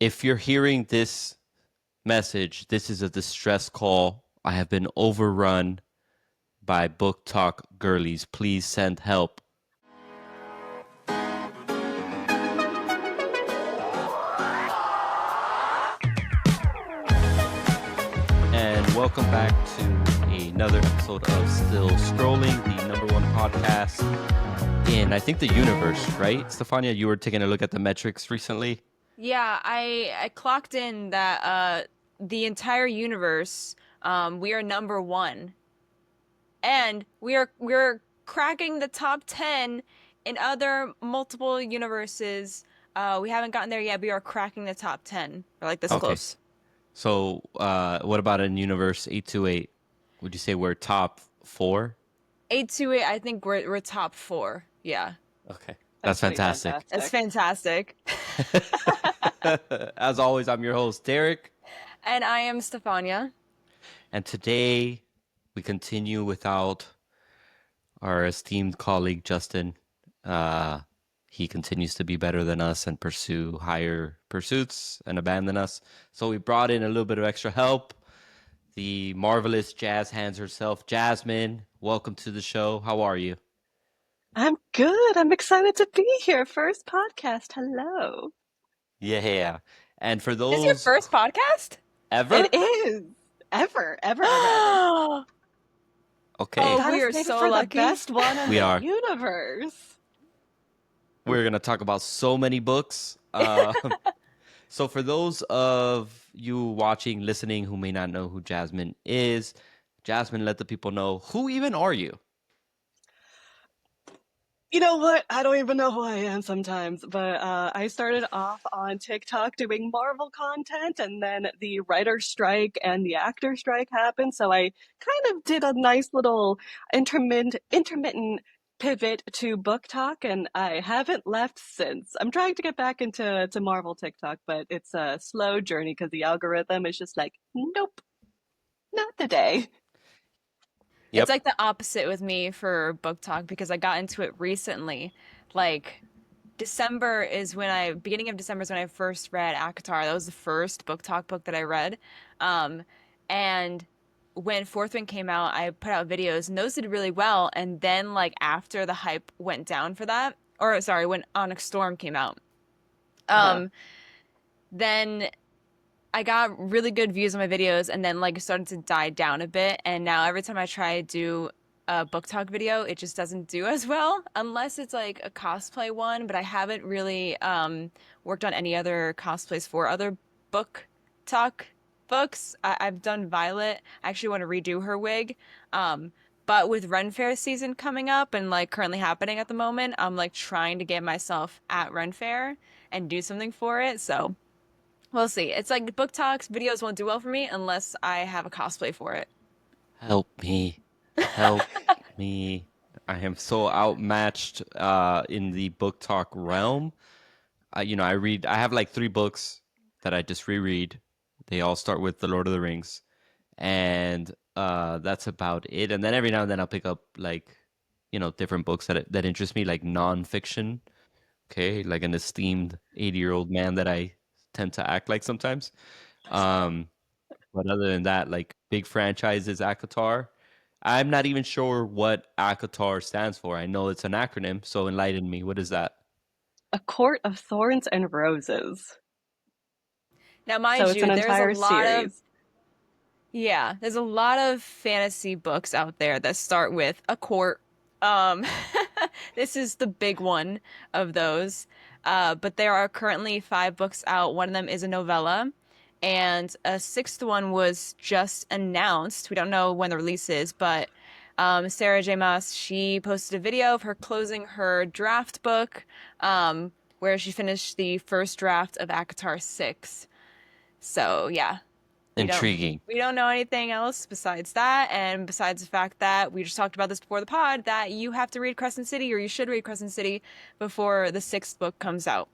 If you're hearing this message, this is a distress call. I have been overrun by Booktok girlies. Please send help. And welcome back to another episode of Still Scrolling, the number one podcast in, I think, the universe, right? Stefania, you were taking a look at the metrics recently. Yeah, I clocked in that the entire universe, we are number one, and we're cracking the top 10 in other multiple universes. We haven't gotten there yet. We are cracking the top 10. We're like this Okay. close. So, what about in universe 828? Would you say we're top four? 828, I think we're top four. Yeah, Okay. That's That's pretty fantastic. that's fantastic. fantastic. As always, I'm your host, Derek. And I am Stefania. And today we continue without our esteemed colleague, Justin. He continues to be better than us and pursue higher pursuits and abandon us. So we brought in a little bit of extra help. The marvelous jazz hands herself, Jasmine. Welcome to the show. How are you? I'm good. I'm excited to be here. First podcast. Hello. Yeah. And for This is your those first podcast? ever? It is. Ever. Oh, Okay. That we is are maybe so for lucky. the best one in We the are. universe. We're going to talk about so many books. So for those of you watching, listening, who may not know who Jasmine is, Jasmine, let the people know, who even are you? You know what? I don't even know who I am sometimes, but I started off on TikTok doing Marvel content, and then the writer strike and the actor strike happened. So I kind of did a nice little intermittent pivot to Booktok, and I haven't left since. I'm trying to get back into Marvel TikTok, but it's a slow journey because the algorithm is just like, nope, not today. It's Yep. like the opposite with me for book talk because I got into it recently. Like beginning of December is when I first read ACOTAR. That was the first book talk book that I read. Um, and when Fourth Wing came out, I put out videos and those did really well. And then like after the hype went down for that, or sorry, when Onyx Storm came out, Uh-huh. um, then I got really good views on my videos and then like it started to die down a bit. And now every time I try to do a book talk video, it just doesn't do as well unless it's like a cosplay one. But I haven't really worked on any other cosplays for other book talk books. I've done Violet. I actually want to redo her wig. Um, but with Ren Fair season coming up and like currently happening at the moment, I'm like trying to get myself at Ren Fair and do something for it. So we'll see. It's like book talks, videos won't do well for me unless I have a cosplay for it. Help me. Help me. I am so outmatched in the book talk realm. I have like three books that I just reread. They all start with The Lord of the Rings. And that's about it. And then every now and then I'll pick up like, different books that interest me, like nonfiction. Okay, like an esteemed 80-year-old man that I tend to act like sometimes. Um, but other than that, like big franchises, ACOTAR. I'm not even sure what ACOTAR stands for. I know it's an acronym, so enlighten me. What is that? A Court of Thorns and Roses. Now, So mind it's an you, entire series. there's a lot of fantasy books out there that start with a court. Um, this is the big one of those. But there are currently five books out. One of them is a novella, and a sixth one was just announced. We don't know when the release is, but Sarah J. Maas, she posted a video of her closing her draft book, where she finished the first draft of ACOTAR 6. So yeah, we don't Intriguing. we don't know anything else besides that, and besides the fact that we just talked about this before the pod, that you have to read Crescent City, or you should read Crescent City before the sixth book comes out.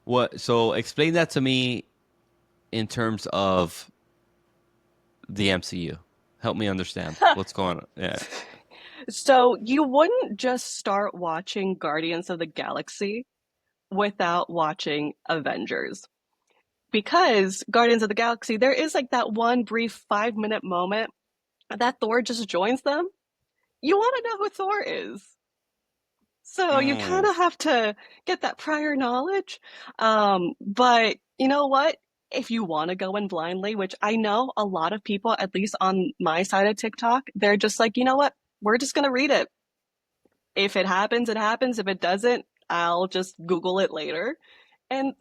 What? So explain that to me in terms of the MCU. Help me understand what's going on. Yeah. So you wouldn't just start watching Guardians of the Galaxy without watching Avengers. because Guardians of the Galaxy, there is like that one brief 5-minute moment that Thor just joins them. You want to know who Thor is. So you kind Mm. of have to get that prior knowledge. But you know what? If you want to go in blindly, which I know a lot of people, at least on my side of TikTok, they're just like, you know what? We're just going to read it. If it happens, it happens. If it doesn't, I'll just Google it later. And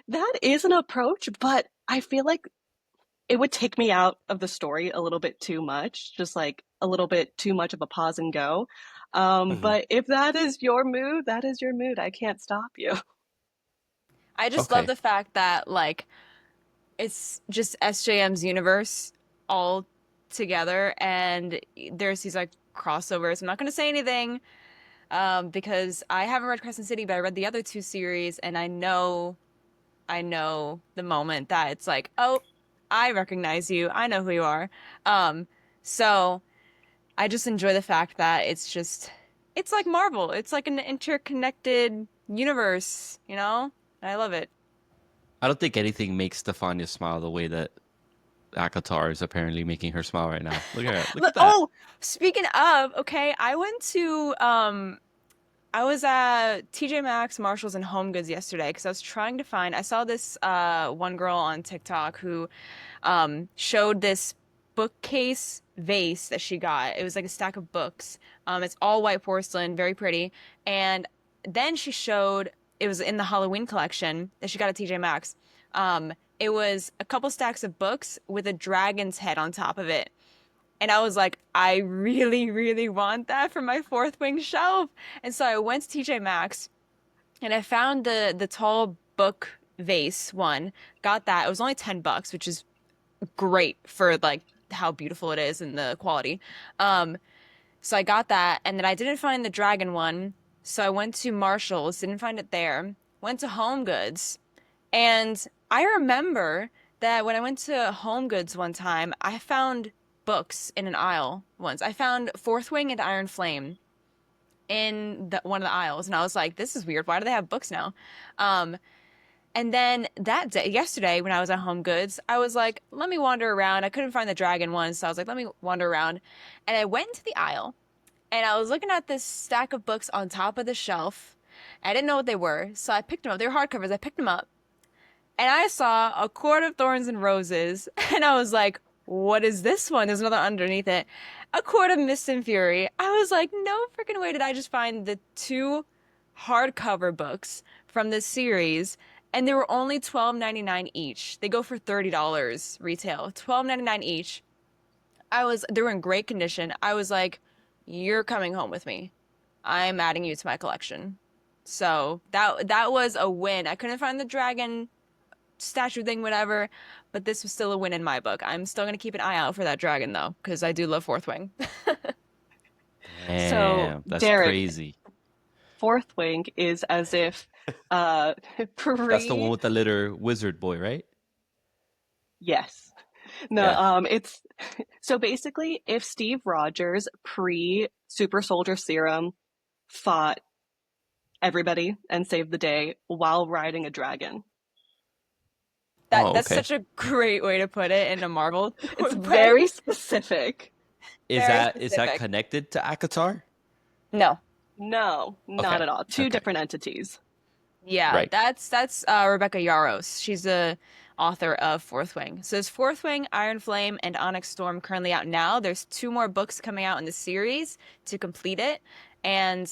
that is an approach, but I feel like it would take me out of the story a little bit too much, just like a little bit too much of a pause and go. Hmm. But if that is your mood, that is your mood. I can't stop you. I just love Okay. the fact that like it's just SJM's universe all together, and there's these like crossovers. I'm not gonna say anything because I haven't read Crescent City, but I read the other two series, and I know the moment that it's like, oh, I recognize you. I know who you are. Um, so I just enjoy the fact that it's like Marvel. It's like an interconnected universe, you know? And I love it. I don't think anything makes Stefania smile the way that ACOTAR is apparently making her smile right now. Look at her. Look at that. Oh, speaking of, okay, I was at TJ Maxx, Marshalls, and Home Goods yesterday because I was trying to find. I saw this one girl on TikTok who showed this bookcase vase that she got. It was like a stack of books. It's all white porcelain, very pretty. And then she showed it was in the Halloween collection that she got at TJ Maxx. It was a couple stacks of books with a dragon's head on top of it. And I was like, I really, really want that for my Fourth Wing shelf. And so I went to TJ Maxx and I found the tall book vase one. Got that. It was only $10, which is great for like how beautiful it is and the quality. Um, so I got that, and then I didn't find the dragon one. So I went to Marshall's, didn't find it there. Went to Home Goods, and I remember that when I went to Home Goods one time, I found books in an aisle once. I found Fourth Wing and Iron Flame in one of the aisles, and I was like, "This is weird. Why do they have books now?" Um, and then that day, yesterday, when I was at Home Goods, I was like, "Let me wander around." I couldn't find the dragon one, so I was like, "Let me wander around," and I went into the aisle, and I was looking at this stack of books on top of the shelf. I didn't know what they were, so I picked them up. They were hardcovers. I picked them up, and I saw A Court of Thorns and Roses, and I was like, what is this one? There's another underneath it. A Court of Mist and Fury. I was like, no freaking way did I just find the two hardcover books from this series, and they were only $12.99 each. They go for $30 retail, $12.99 each. They were in great condition. I was like, you're coming home with me. I'm adding you to my collection. So that was a win. I couldn't find the dragon statue thing, whatever. But this was still a win in my book. I'm still gonna keep an eye out for that dragon though, because I do love Fourth Wing. So, Damn, that's Derek, crazy. Fourth Wing is as if uh That's the one pre with the little wizard boy, right? yes. No, Yeah. it's so basically if Steve Rogers pre Super Soldier Serum fought everybody and saved the day while riding a dragon. Oh, That's okay. such a great way to put it in a Marvel It's way. very specific. Very Is that specific. connected to ACOTAR? No. No, not Okay. at all. Two Okay. different entities. Yeah, Right. that's Rebecca Yarros. She's the author of Fourth Wing. So there's Fourth Wing, Iron Flame, and Onyx Storm currently out now. There's two more books coming out in the series to complete it, and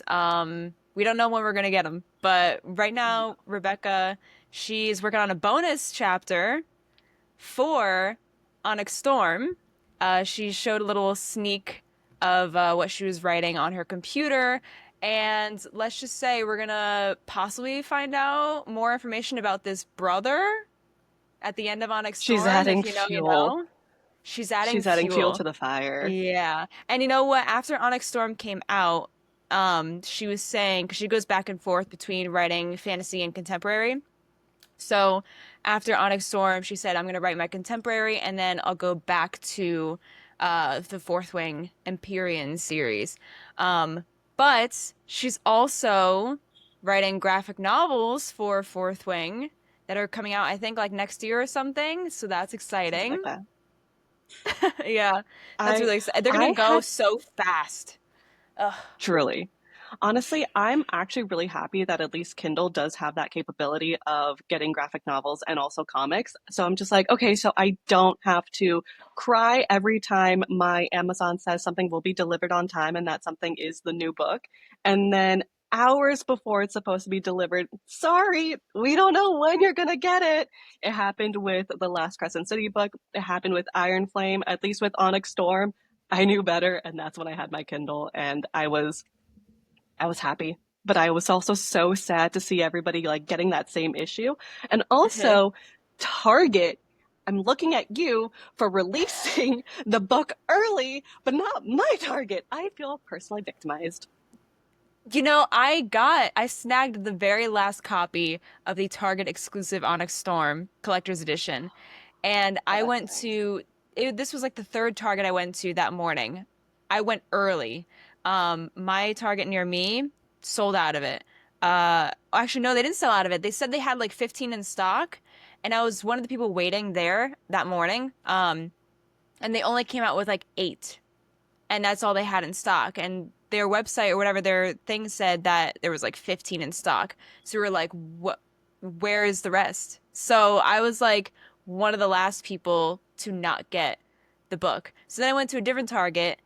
we don't know when we're gonna get them. But right now, Rebecca, she's working on a bonus chapter for Onyx Storm. She showed a little sneak of what she was writing on her computer. And let's just say we're gonna possibly find out more information about this brother at the end of Onyx She's Storm. If adding you know, you fuel. know. She's adding She's adding fuel fuel. to the fire. Yeah. And you know what? After Onyx Storm came out, she was saying, because she goes back and forth between writing fantasy and contemporary. So after Onyx Storm, she said, I'm going to write my contemporary and then I'll go back to the Fourth Wing Empyrean series. But she's also writing graphic novels for Fourth Wing that are coming out, I think like next year or something. So that's Something exciting. like that. Yeah, that's I really exciting. They're gonna I go had so fast. Ugh. truly. Honestly, I'm actually really happy that at least Kindle does have that capability of getting graphic novels and also comics. So I'm just like, okay, so I don't have to cry every time my Amazon says something will be delivered on time and that something is the new book. And then hours before it's supposed to be delivered, sorry, we don't know when you're gonna get it. It happened with the last Crescent City book. It happened with Iron Flame, at least with Onyx Storm. I knew better, and that's when I had my Kindle, and I was happy, but I was also so sad to see everybody like getting that same issue. And also, Target, I'm looking at you for releasing the book early, but not my Target. I feel personally victimized. You know, I snagged the very last copy of the Target exclusive Onyx Storm collector's edition. And Oh, I that's went nice. to this was like the third Target I went to that morning. I went early. My Target near me sold out of it. Actually, no, they didn't sell out of it. They said they had like 15 in stock, and I was one of the people waiting there that morning. And they only came out with like eight, and that's all they had in stock. And their website or whatever their thing said that there was like 15 in stock. So we were like, what? Where is the rest? So I was like one of the last people to not get the book. So then I went to a different Target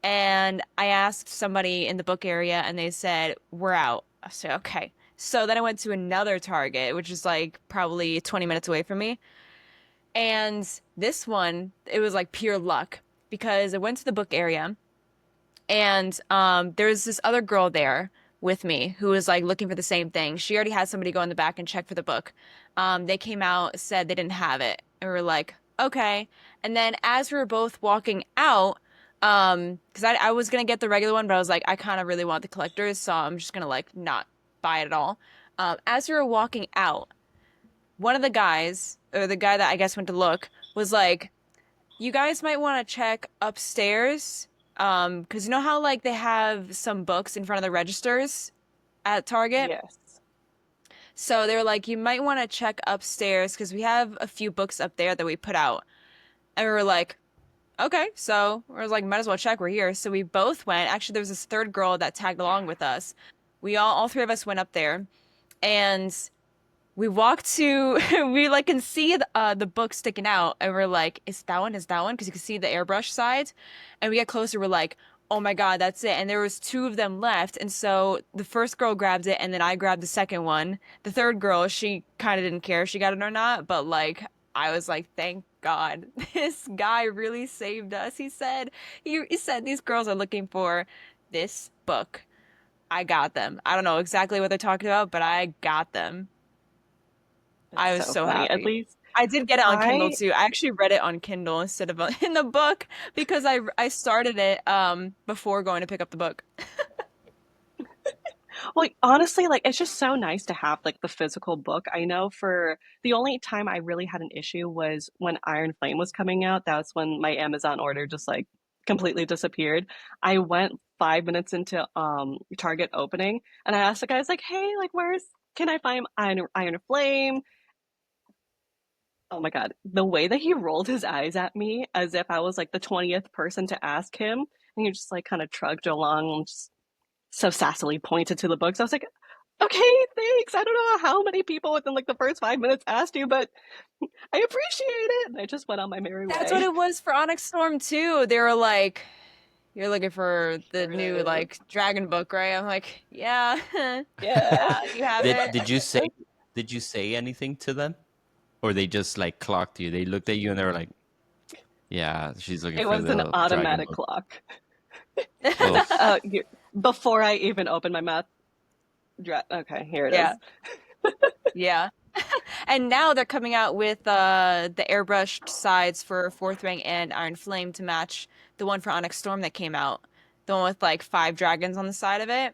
and I asked somebody in the book area and they said, we're out. I said, okay. So then I went to another Target, which is like probably 20 minutes away from me. And this one, it was like pure luck because I went to the book area and there was this other girl there with me who was like looking for the same thing. She already had somebody go in the back and check for the book. They came out, said they didn't have it. And we were like, okay. And then as we were both walking out, because I was gonna get the regular one, but I was like, I kind of really want the collectors, so I'm just gonna like not buy it at all. As we were walking out, one of the guys, or the guy that I guess went to look, was like, you guys might want to check upstairs. Because you know how like they have some books in front of the registers at Target? Yes. So they were like, you might want to check upstairs because we have a few books up there that we put out. And we were like, okay. So we was like, might as well check. We're here. So we both went. Actually, there was this third girl that tagged along with us. We all three of us went up there and we walked to, we like can see the book sticking out, and we're like, is that one? Is that one? Because you can see the airbrush sides. And we get closer, we're like, oh my God, that's it. And there was two of them left. And so the first girl grabbed it, and then I grabbed the second one. The third girl, she kind of didn't care if she got it or not, but like, I was like, thank God, this guy really saved us. He said these girls are looking for this book. I got them. I don't know exactly what they're talking about, but I got them. I That's was so so funny. At happy. least I did get it on Kindle I too. I actually read it on Kindle instead of in the book because I started it before going to pick up the book. Well, honestly, like it's just so nice to have like the physical book. I know for the only time I really had an issue was when Iron Flame was coming out. That's when my Amazon order just like completely disappeared. I went 5 minutes into Target opening and I asked the guys like, "Hey, like where's can I find Iron Flame?" Oh my God, the way that he rolled his eyes at me as if I was like the 20th person to ask him, and he just like kind of trudged along and just so sassily pointed to the books. I was like, okay, thanks. I don't know how many people within like the first 5 minutes asked you, but I appreciate it. And I just went on my merry That's what way. it was for Onyx Storm too. They were like, "You're looking for the There new it is. like dragon book, right?" I'm like, "Yeah, Yeah. yeah, you have Did it." did you say did you say anything to them, or they just like clocked you? They looked at you and they were like, "Yeah, she's looking It for was an the dragon automatic book." clock. Oh, Before I even opened my mouth. Okay, here it Yeah, is. yeah. And now they're coming out with the airbrushed sides for Fourth Wing and Iron Flame to match the one for Onyx Storm that came out. The one with like five dragons on the side of it.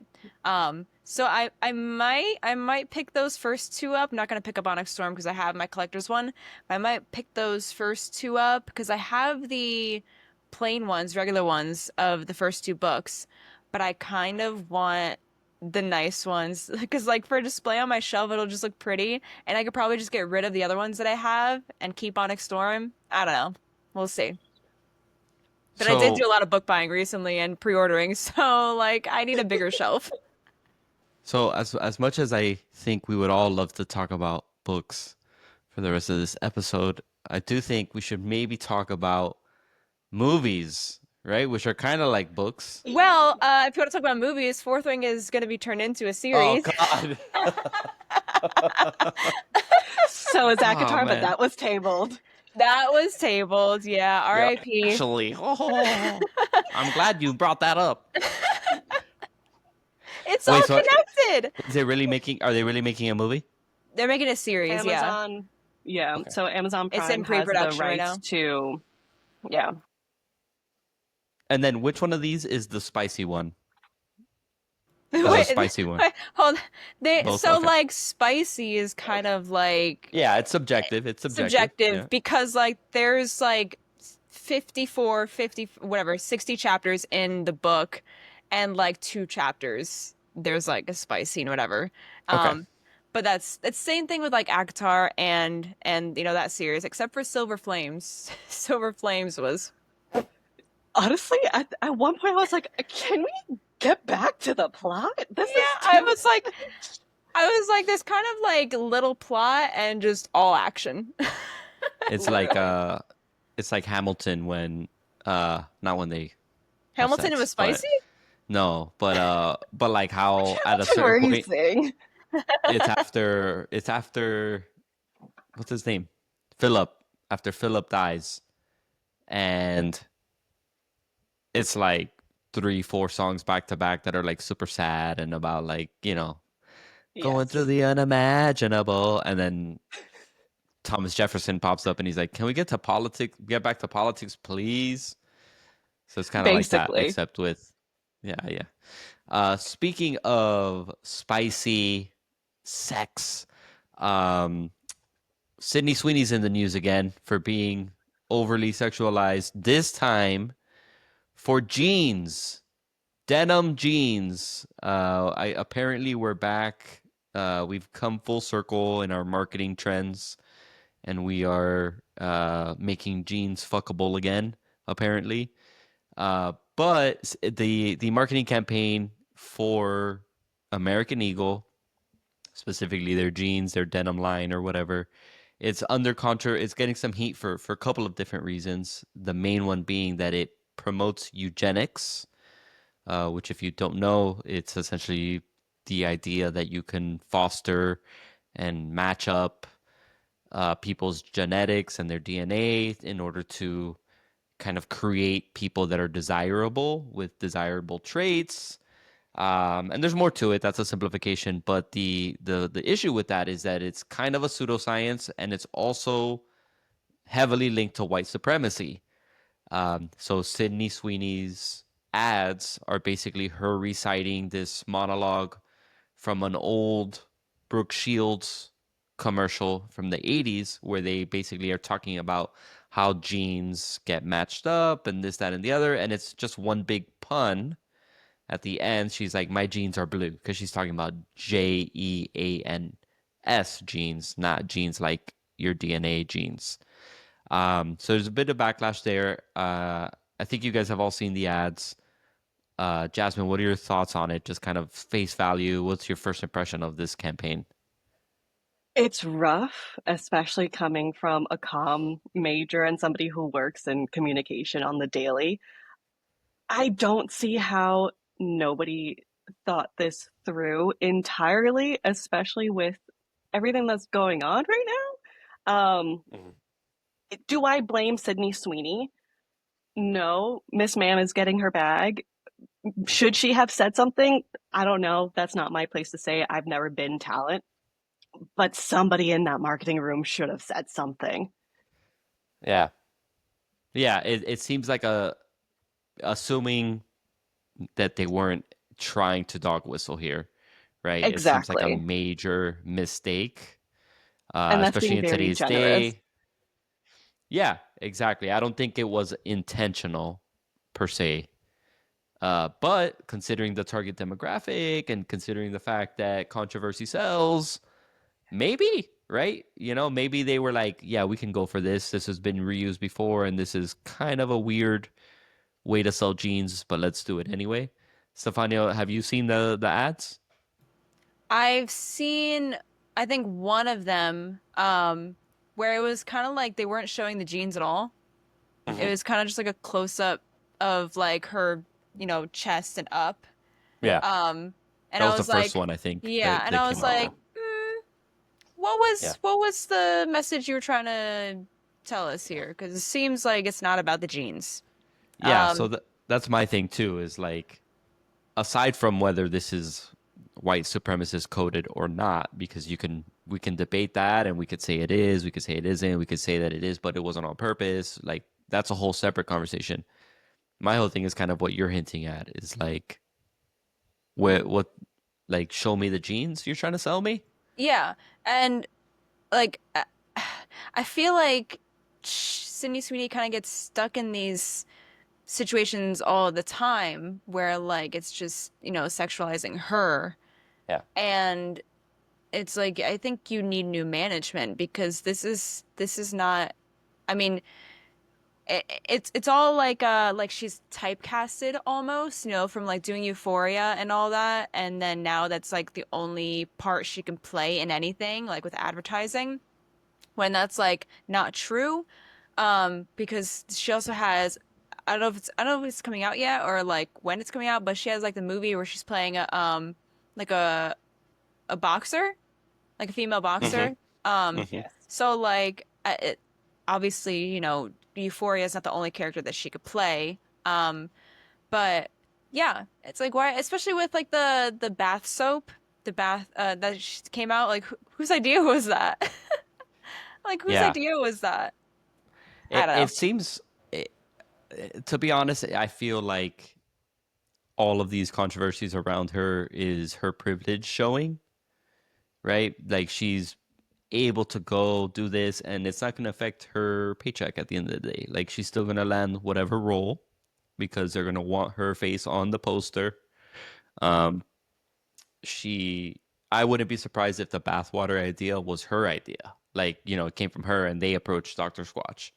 So I might pick those first two up. I'm not gonna pick up Onyx Storm because I have my collector's one. But I might pick those first two up because I have the plain ones, regular ones of the first two books. But I kind of want the nice ones because like for display on my shelf it'll just look pretty and I could probably just get rid of the other ones that I have and keep Onyx Storm. I don't know. We'll see. But I did do So a lot of book buying recently and pre-ordering, so like I need a bigger shelf. so as much as I think we would all love to talk about books for the rest of this episode, I do think we should maybe talk about movies, right? Which are kind of like books. Well, if you want to talk about movies, Fourth Wing is going to be turned into a Oh series. God. So is Oh ACOTAR, but man. that was tabled. That was tabled, yeah. Yeah, R.I.P. actually. Oh, I'm glad you brought that up. It's all Wait, so connected. is it really making? Are they really making a movie? They're making a series, yeah. Amazon, yeah. Okay. So Amazon It's in Prime has the pre-production right rights now. to, yeah. And then which one of these is the spicy one? Is the Wait, spicy one? wait, hold. They Both. so Okay. like spicy is kind of like Yeah, it's subjective. It's subjective. subjective Yeah. because like there's like 54, 50, whatever, 60 chapters in the book and like 2 chapters there's like a spice scene, whatever. Okay. But that's it's same thing with like ACOTAR and you know that series, except for Silver Flames. Silver Flames was Honestly, at one point I was like, can we get back to the plot? This yeah, is I too was like there's kind of like little plot and just all action. It's like Hamilton when not when they have Hamilton it sex, was but spicy? no, but like how at a Hamilton, where certain are you point saying? it's after what's his name? Philip. After Philip dies and it's like 3, 4 songs back to back that are like super sad and about like, going Yes. through the unimaginable. And then Thomas Jefferson pops up and he's like, can we get back to politics, please? So it's kind of like that, Basically. except with, yeah, yeah. Speaking of spicy sex, um, Sydney Sweeney's in the news again for being overly sexualized, this time for jeans. Denim jeans. Apparently we're back. We've come full circle in our marketing trends, and we are making jeans fuckable again. Apparently, but the marketing campaign for American Eagle, specifically their jeans, their denim line, or whatever, it's under contra. It's getting some heat for a couple of different reasons. The main one being that it promotes eugenics, which, if you don't know, it's essentially the idea that you can foster and match up people's genetics and their DNA in order to kind of create people that are desirable with desirable traits. And there's more to it. That's a simplification. But the issue with that is that it's kind of a pseudoscience, and it's also heavily linked to white supremacy. So Sydney Sweeney's ads are basically her reciting this monologue from an old Brooke Shields commercial from the 80s, where they basically are talking about how genes get matched up and this, that, and the other. And it's just one big pun at the end. She's like, my genes are blue, because she's talking about JEANS genes, not genes like your DNA genes. So there's a bit of backlash there. I think you guys have all seen the ads. Jasmine, what are your thoughts on it? Just kind of face value. What's your first impression of this campaign? It's rough, especially coming from a comm major and somebody who works in communication on the daily. I don't see how nobody thought this through entirely, especially with everything that's going on right now. Mhm. Do I blame Sydney Sweeney? No. Miss Ma'am is getting her bag. Should she have said something? I don't know. That's not my place to say. I've never been talent, but somebody in that marketing room should have said something. Yeah. Yeah, it seems like assuming that they weren't trying to dog whistle here, right? It seems like a Exactly. major mistake, And that's especially being in very today's generous. day. Yeah, exactly. I don't think it was intentional per se. But considering the target demographic and considering the fact that controversy sells, maybe, right? Maybe they were like, yeah, we can go for this. This has been reused before, and this is kind of a weird way to sell jeans, but let's do it anyway. Stefania, have you seen the ads? I've seen, I think one of them, where it was kind of like they weren't showing the jeans at all. It Hmm. was kind of just like a close up of like her, chest and up. Yeah, Um, and that I was the was first like, one I think yeah, that and they I came was out like, with. Oh, what yeah. was the message you were trying to tell us here? Because it seems like it's not about the jeans. Yeah, so Um, that's my thing too. Is like aside from whether this is white supremacist coded or not, because we can debate that and we could say it is, we could say it isn't, we could say that it is, but it wasn't on purpose. Like that's a whole separate conversation. My whole thing is kind of what you're hinting at is like what like show me the jeans you're trying to sell me? yeah, and like I feel like Sydney Sweeney kind of gets stuck in these situations all the time where like it's just, sexualizing her. Yeah. And it's like I think you need new management because this is not, I mean, it's all like she's typecasted almost, from like doing Euphoria and all that, and then now that's like the only part she can play in anything like with advertising when that's like not true. Because she also has, I don't know if it's coming out yet or like when it's coming out, but she has like the movie where she's playing like a boxer, like a female Hmm. boxer. Hmm. Yes. So like obviously, Euphoria is not the only character that she could play. But yeah, it's like why, especially with like the bath soap, the bath that came out, like whose idea was that? Like whose Yeah. idea was that? I It don't know. it seems it, to be honest, I feel like all of these controversies around her is her privilege showing, right? Like she's able to go do this and it's not going to affect her paycheck at the end of the day. Like she's still going to land whatever role because they're going to want her face on the poster. Um she I wouldn't be surprised if the bathwater idea was her idea. Like, it came from her and they approached Dr. Squatch.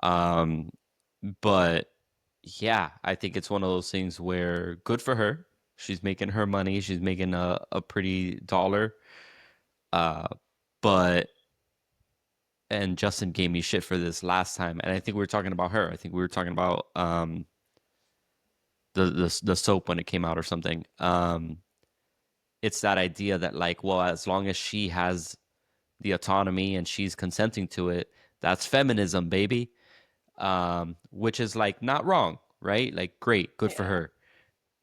Um but yeah, I think it's one of those things where good for her. She's making her money. She's making a pretty dollar. Uh, but and Justin gave me shit for this last time, and I think we were talking about her. I think we were talking about the soap when it came out or something. It's that idea that like, well, as long as she has the autonomy and she's consenting to it, that's feminism, baby. Which is like not wrong, right? Like, great, good for Yeah. her.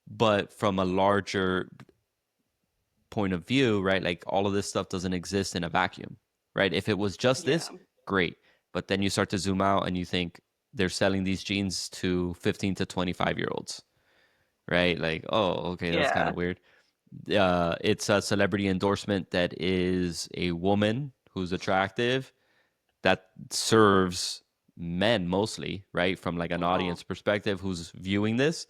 But from a larger point of view, right? Like all of this stuff doesn't exist in a vacuum, right? If it was just Yeah. this, great. But then you start to zoom out and you think they're selling these jeans to 15 to 25-year-olds, right? Like, oh, okay, that's kind Yeah. of weird. It's a celebrity endorsement that is a woman who's attractive that serves men mostly, right? From like an Hmm. audience perspective who's viewing this.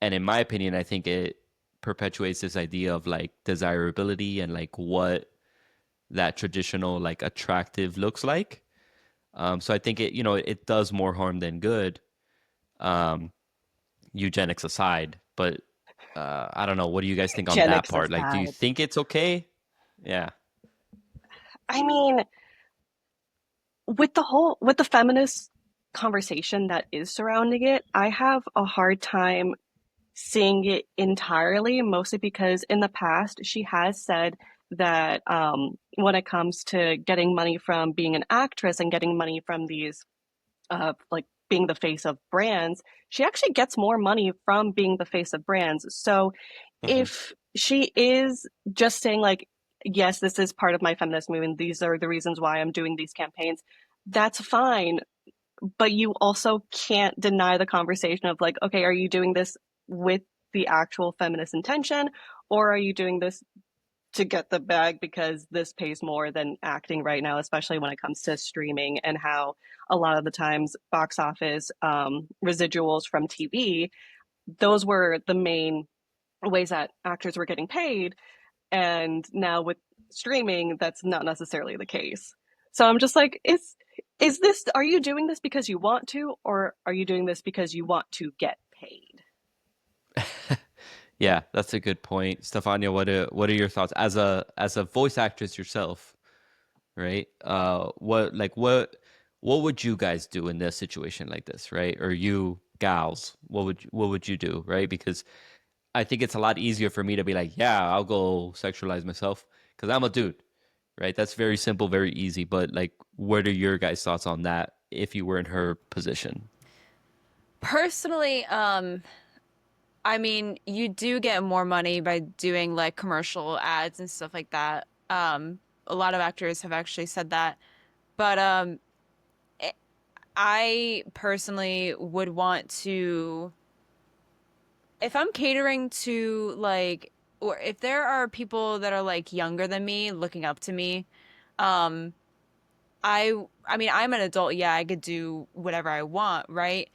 And in my opinion, I think it perpetuates this idea of like desirability and like what that traditional like attractive looks like. So I think it does more harm than good, um, eugenics aside. But I don't know. What do you guys think on that Eugenics part? Like, do you aside. think it's okay? Yeah. I mean, with the feminist conversation that is surrounding it, I have a hard time seeing it entirely, mostly because in the past she has said that when it comes to getting money from being an actress and getting money from these like being the face of brands, she actually gets more money from being the face of brands. So Hmm. if she is just saying like, yes, this is part of my feminist movement, these are the reasons why I'm doing these campaigns, that's fine. But you also can't deny the conversation of like, okay, are you doing this with the actual feminist intention, or are you doing this to get the bag because this pays more than acting right now, especially when it comes to streaming and how a lot of the times box office residuals from TV those were the main ways that actors were getting paid. And now with streaming, that's not necessarily the case. So I'm just like, is this, are you doing this because you want to, or are you doing this because you want to get paid? Yeah, that's a good point. Stefania, what are your thoughts as a voice actress yourself, right? What would you guys do in this situation like this, right? Or you gals, what would you do, right? Because I think it's a lot easier for me to be like, yeah, I'll go sexualize myself because I'm a dude, right? That's very simple, very easy. But like, what are your guys' thoughts on that if you were in her position? Personally, I mean, you do get more money by doing like commercial ads and stuff like that. A lot of actors have actually said that. But I I personally would want to, if I'm catering to like, or if there are people that are like younger than me looking up to me, um, I mean, I'm an adult, yeah, I could do whatever I want, right?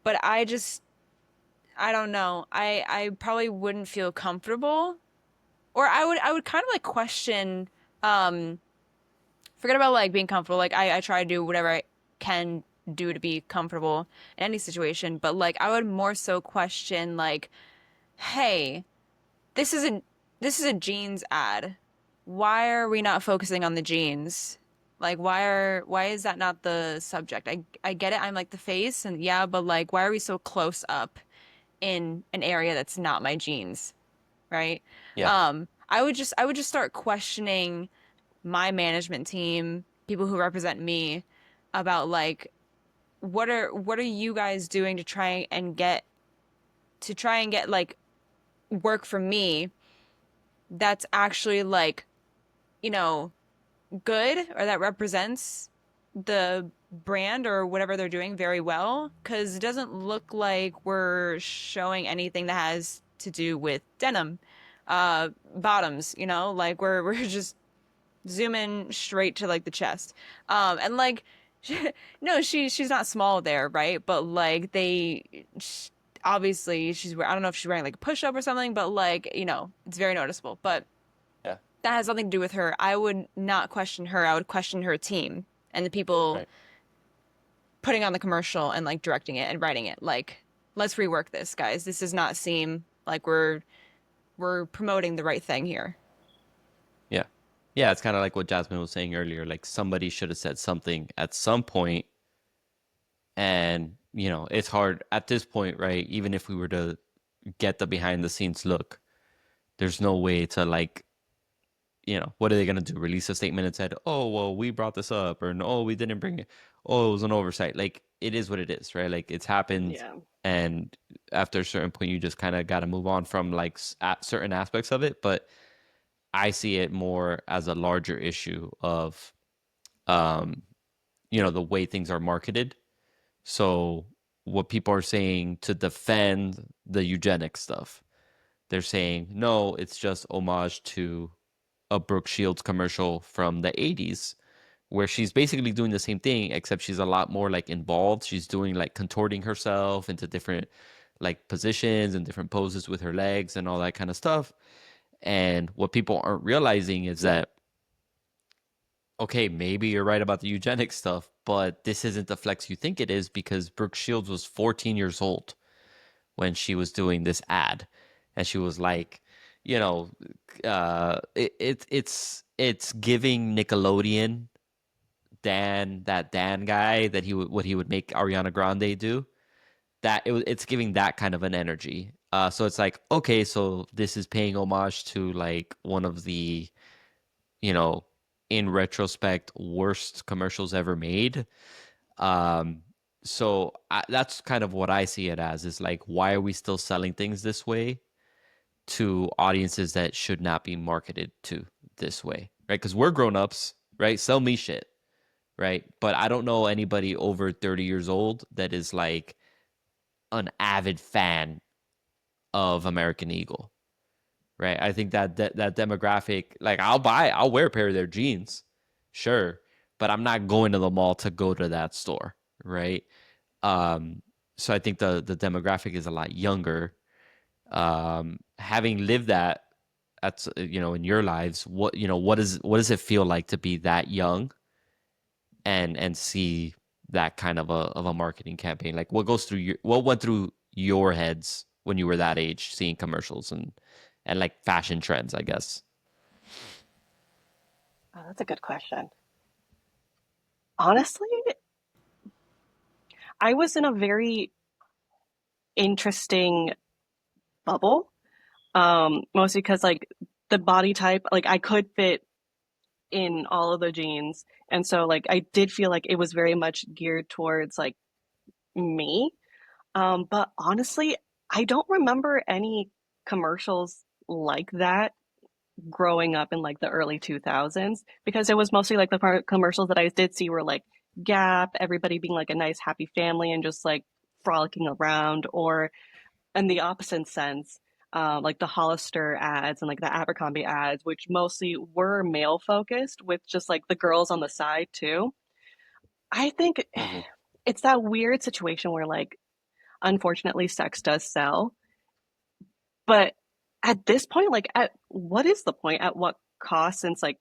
But I don't know. I probably wouldn't feel comfortable, or I would kind of like question, um forget about like being comfortable. Like I try to do whatever I can do to be comfortable in any situation, but like I would more so question like, hey, this is a this is a jeans ad. Why are we not focusing on the jeans? Like why is that not the subject? I get it. I'm like the face and yeah, but like why are we so close up in an area that's not my jeans, right? Yeah. I would just start questioning my management team, people who represent me, about like what are you guys doing to try and get like work for me that's actually like, you know, good or that represents the brand or whatever they're doing very well, because it doesn't look like we're showing anything that has to do with denim bottoms, you know, like we're just zoom in straight to like the chest. And like, no, she's not small there, right? But like obviously I don't know if she's wearing like a push up or something, but like, you know, it's very noticeable. But Yeah. that has nothing to do with her. I would not question her. I would question her team and the people Right. putting on the commercial and like directing it and writing it. Like, let's rework this, guys. This does not seem like we're promoting the right thing here. Yeah. Yeah, it's kind of like what Jasmine was saying earlier. Like somebody should have said something at some point, and it's hard at this point, right? Even if we were to get the behind the scenes look, there's no way to like, what are they gonna do? Release a statement and said, "Oh, well, we brought this up," or "No, we didn't bring it. Oh, it was an oversight." Like it is what it is, right? Like it's happened, Yeah. and after a certain point, you just kind of got to move on from like certain aspects of it. But I see it more as a larger issue of, um, the way things are marketed. So what people are saying to defend the eugenics stuff, they're saying, no, it's just homage to a Brooke Shields commercial from the 80s where she's basically doing the same thing, except she's a lot more like involved. She's doing like contorting herself into different like positions and different poses with her legs and all that kind of stuff. And what people aren't realizing is that, okay, maybe you're right about the eugenics stuff, but this isn't the flex you think it is because Brooke Shields was 14 years old when she was doing this ad. And she was like, you know, it's giving Nickelodeon that Dan guy that what he would make Ariana Grande do. It's giving that kind of an energy. So it's like, okay, so this is paying homage to like one of the, you know, in retrospect, worst commercials ever made. Um, that's kind of what I see it as is like, why are we still selling things this way to audiences that should not be marketed to this way, right? Because we're grown ups, right? Sell me shit, right? But I don't know anybody over 30 years old that is like an avid fan of American Eagle, right? I think that demographic, like I'll wear a pair of their jeans, sure, but I'm not going to the mall to go to that store, right? Um, so I think the demographic is a lot younger. Having lived that at in your lives, what does it feel like to be that young and see that kind of a marketing campaign? Like what went through your heads when you were that age, seeing commercials and like fashion trends, I guess. Oh, that's a good question. Honestly, I was in a very interesting bubble. Mostly because like the body type, like I could fit in all of the jeans. And so like I did feel like it was very much geared towards like me. But honestly, I don't remember any commercials like that growing up in like the early 2000s because it was mostly like the commercials that I did see were like Gap, everybody being like a nice happy family and just like frolicking around, or in the opposite sense, like the Hollister ads and like the Abercrombie ads, which mostly were male focused with just like the girls on the side too. I think Hmm. it's that weird situation where like unfortunately sex does sell, but at this point, like at what is the point? At what cost? Since like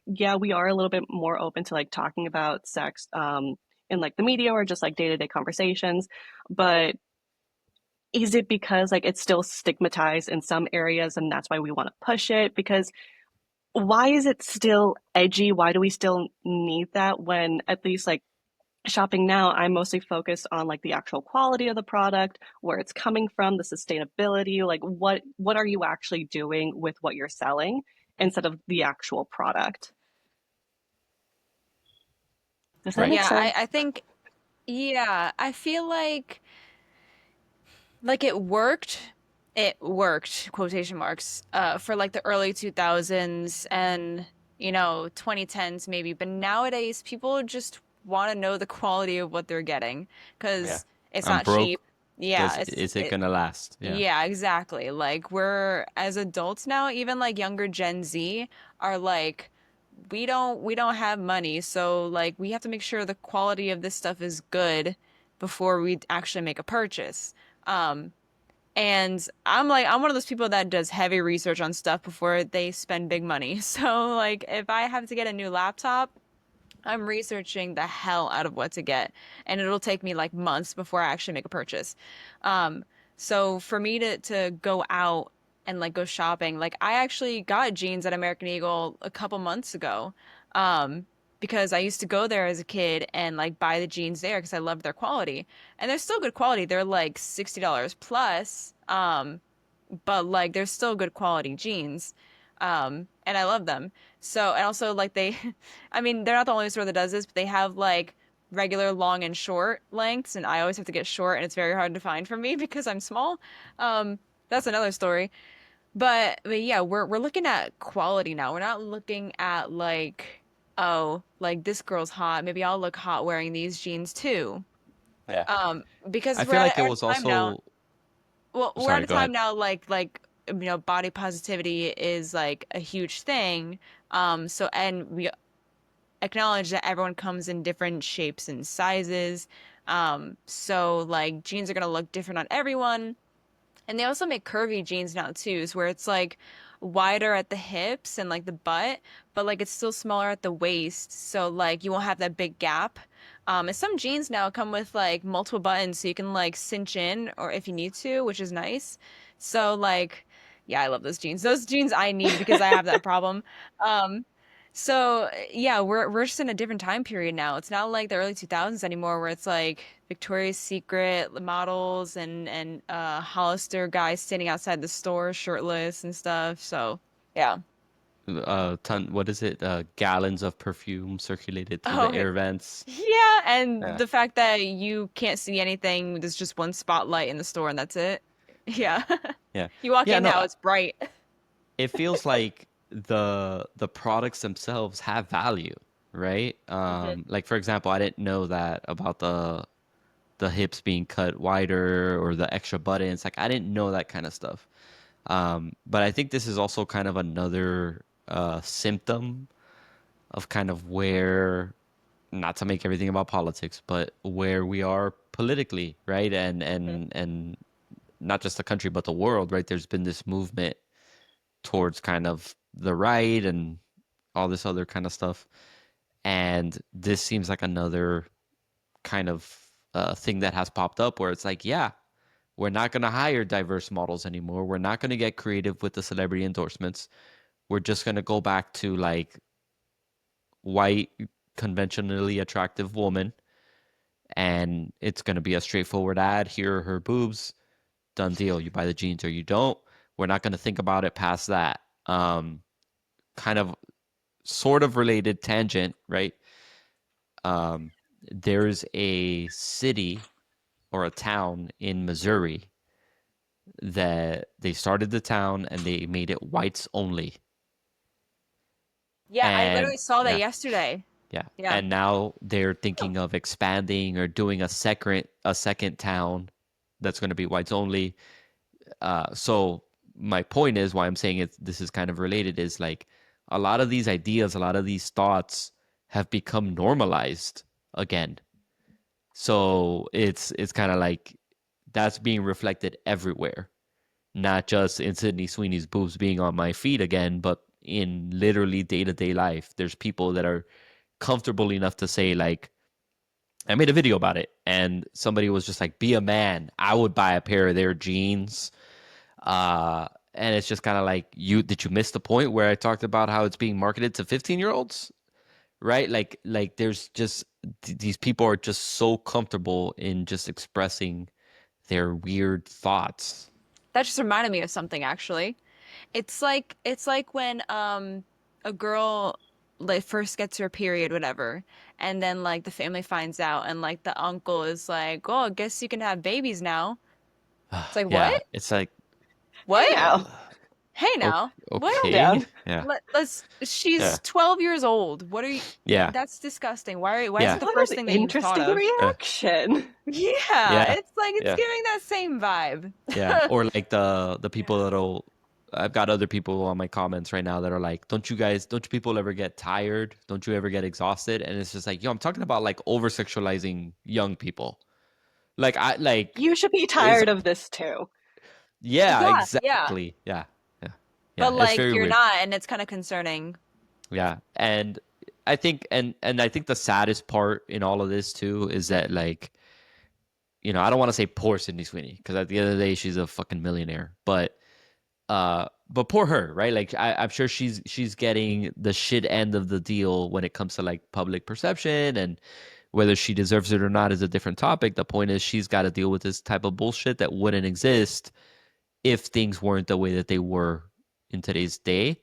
yeah, we are a little bit more open to like talking about sex in like the media or just like day-to-day conversations, but is it because like it's still stigmatized in some areas and that's why we want to push it? Because why is it still edgy? Why do we still need that when at least like shopping now, I'm mostly focused on like the actual quality of the product, where it's coming from, the sustainability, like what are you actually doing with what you're selling instead of the actual product? Does that Right. make Yeah, sense? I think, yeah, I feel like it worked. It worked, quotation marks, for like the early 2000s and, 2010s maybe. But nowadays, people just want to know the quality of what they're getting Yeah. because it's I'm not cheap. broke. Yeah, Is it gonna last? Yeah. yeah, exactly. Like we're as adults now, even like younger Gen Z are like we don't have money, so like we have to make sure the quality of this stuff is good before we actually make a purchase. Um, and I'm one of those people that does heavy research on stuff before they spend big money. So like if I have to get a new laptop, I'm researching the hell out of what to get, and it'll take me like months before I actually make a purchase. Um, so for me to go out and like go shopping, like I actually got jeans at American Eagle a couple months ago, because I used to go there as a kid and like buy the jeans there because I loved their quality, and they're still good quality. They're like $60 plus, but like they're still good quality jeans. And I love them. So, and also like they, I mean, they're not the only store that does this, but they have like regular long and short lengths, and I always have to get short, and it's very hard to find for me because I'm small. That's another story. But yeah, we're looking at quality now. We're not looking at like, oh, like this girl's hot. Maybe I'll look hot wearing these jeans too. Yeah. Because I we're feel like it at was a time now. also. Well, we're at Sorry, a go time ahead. now like body positivity is like a huge thing. So and we acknowledge that everyone comes in different shapes and sizes. So like jeans are gonna look different on everyone. And they also make curvy jeans now too, so where it's like wider at the hips and like the butt, but like it's still smaller at the waist. So like you won't have that big gap. And some jeans now come with like multiple buttons so you can like cinch in or if you need to, which is nice. So like yeah, I love those jeans. Those jeans I need because I have that problem. Um, so yeah, we're just in a different time period now. It's not like the early 2000s anymore where it's like Victoria's Secret models and Hollister guys standing outside the store shirtless and stuff. So yeah. What is it? Gallons of perfume circulated through the Oh air vents. yeah, and Yeah. the fact that you can't see anything, there's just one spotlight in the store and that's it. Yeah. Yeah. You walk Yeah, in no, now, it's bright. it feels like the products themselves have value, right? Mhm. Like for example, I didn't know that about the hips being cut wider or the extra buttons. Like I didn't know that kind of stuff. But I think this is also kind of another symptom of kind of where not to make everything about politics, but where we are politically, right? Mhm. And not just the country, but the world, right? There's been this movement towards kind of the right and all this other kind of stuff. And this seems like another kind of thing that has popped up where it's like, yeah, we're not going to hire diverse models anymore. We're not going to get creative with the celebrity endorsements. We're just going to go back to like white, conventionally attractive woman. And it's going to be a straightforward ad. Here are her boobs. Done deal. You buy the jeans or you don't. We're not going to think about it past that. Kind of, sort of related tangent, right? Um, there's a city or a town in Missouri that they started the town and they made it whites only. Yeah, I And literally saw that yeah, yesterday. yeah. Yeah. And now they're Oh. thinking of expanding or doing a second town that's going to be whites only. So my point is why I'm saying this is kind of related is like a lot of these ideas, a lot of these thoughts have become normalized again. So it's kind of like that's being reflected everywhere, not just in Sydney Sweeney's boobs being on my feed again, but in literally day to day life. There's people that are comfortable enough to say, like, I made a video about it, and somebody was just like, be a man. I would buy a pair of their jeans. And it's just kind of like, did you miss the point where I talked about how it's being marketed to 15-year-olds? Right? Like there's just these people are just so comfortable in just expressing their weird thoughts. That just reminded me of something actually. It's like when a girl like first gets her period, whatever, and then like the family finds out and like the uncle is like, "Oh, I guess you can have babies now." It's like, "What? Yeah, it's like, Hey What? now, Hey now. calm What? okay. down. Yeah. Let's Yeah. she's 12 years old. What are you Yeah. That's disgusting. Why is it Yeah. the What first an thing that you thought interesting of? Yeah. reaction. Yeah, Yeah. it's like it's Yeah. giving that same vibe. Yeah. Or like the people that'll I've got other people on my comments right now that are like, don't you people ever get tired? Don't you ever get exhausted? And it's just like, yo, I'm talking about like over sexualizing young people. Like I like You should be is tired of this too. yeah, Yeah, yeah. exactly. Yeah. Yeah. But Yeah. It's like very you're weird. not, and it's kind of concerning. Yeah. And I think and I think the saddest part in all of this too is that like, I don't want to say poor Sydney Sweeney because at the end of the day she's a fucking millionaire. But poor her, right? Like I'm sure she's getting the shit end of the deal when it comes to like public perception, and whether she deserves it or not is a different topic. The point is she's got to deal with this type of bullshit that wouldn't exist if things weren't the way that they were in today's day.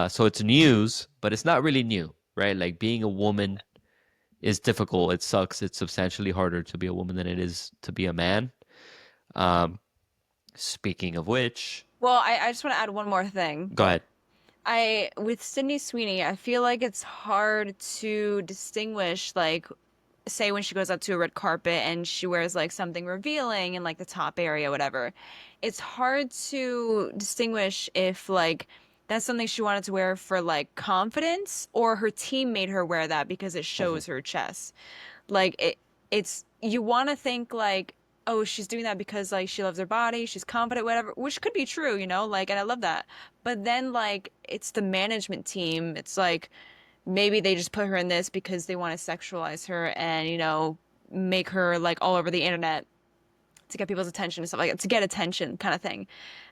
So it's news, but it's not really new, right? Like being a woman is difficult. It sucks. It's substantially harder to be a woman than it is to be a man. Um, Speaking of which, Well, I just want to add one more thing. go ahead. I with Sydney Sweeney, I feel like it's hard to distinguish like say when she goes out to a red carpet and she wears like something revealing in like the top area, whatever. It's hard to distinguish if like that's something she wanted to wear for like confidence or her team made her wear that because it Mhm. shows her chest. Like it's you want to think like, oh, she's doing that because like she loves her body, she's confident, whatever, which could be true, like, and I love that. But then like it's the management team. It's like maybe they just put her in this because they want to sexualize her and, make her like all over the internet to get people's attention and stuff like that, to get attention kind of thing.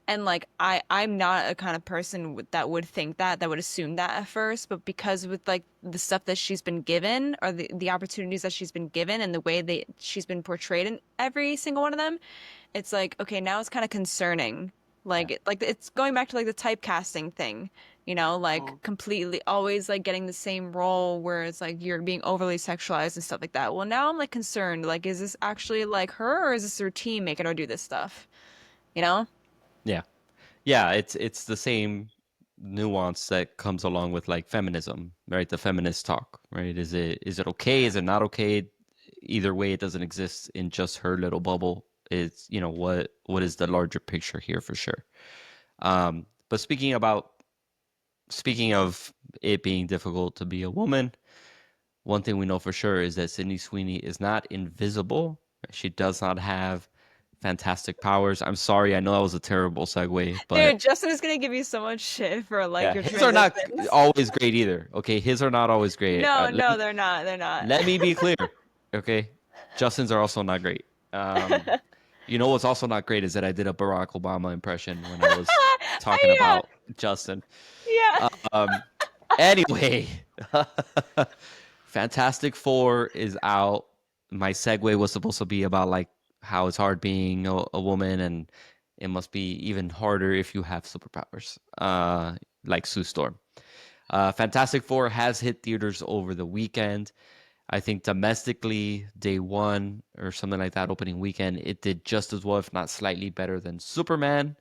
And like I'm not a kind of person that would think that would assume that at first, but because with like the stuff that she's been given or the opportunities that she's been given and the way that she's been portrayed in every single one of them, it's like okay, now it's kind of concerning. Yeah. Like it's going back to like the typecasting thing, like Mm. completely always like getting the same role where it's like you're being overly sexualized and stuff like that. Well, now I'm like concerned, like is this actually like her or is this her team making her do this stuff? You know? Yeah. Yeah, it's the same nuance that comes along with like feminism, right? The feminist talk, right? Is it okay? Is it not okay? Either way, it doesn't exist in just her little bubble. It's, what is the larger picture here for sure. But speaking of it being difficult to be a woman, one thing we know for sure is that Sydney Sweeney is not invisible. She does not have fantastic powers. I'm sorry, I know that was a terrible segue, but Dude, Justin is gonna give you so much shit for like yeah, your his are not transitions. always great either. Okay, his are not always great. No, no, they're not. They're not. Let me be clear. Okay, Justin's are also not great. You know what's also not great is that I did a Barack Obama impression when I was talking Yeah, about Justin. yeah. Um, anyway, Fantastic Four is out. My segue was supposed to be about like how it's hard being a woman, and it must be even harder if you have superpowers, like Sue Storm. Fantastic Four has hit theaters over the weekend. I think domestically, day one or something like that, opening weekend, it did just as well, if not slightly better than Superman.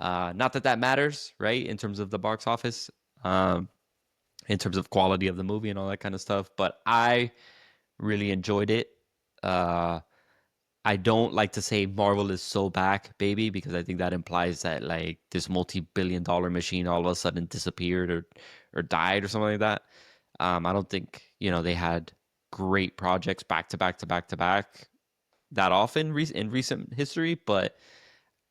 Not that that matters, right, in terms of the box office, in terms of quality of the movie and all that kind of stuff. But I really enjoyed it. Uh, I don't like to say Marvel is so back, baby, because I think that implies that like this multi-billion-dollar machine all of a sudden disappeared or died or something like that. I don't think they had great projects back to back to back to back that often in recent history, but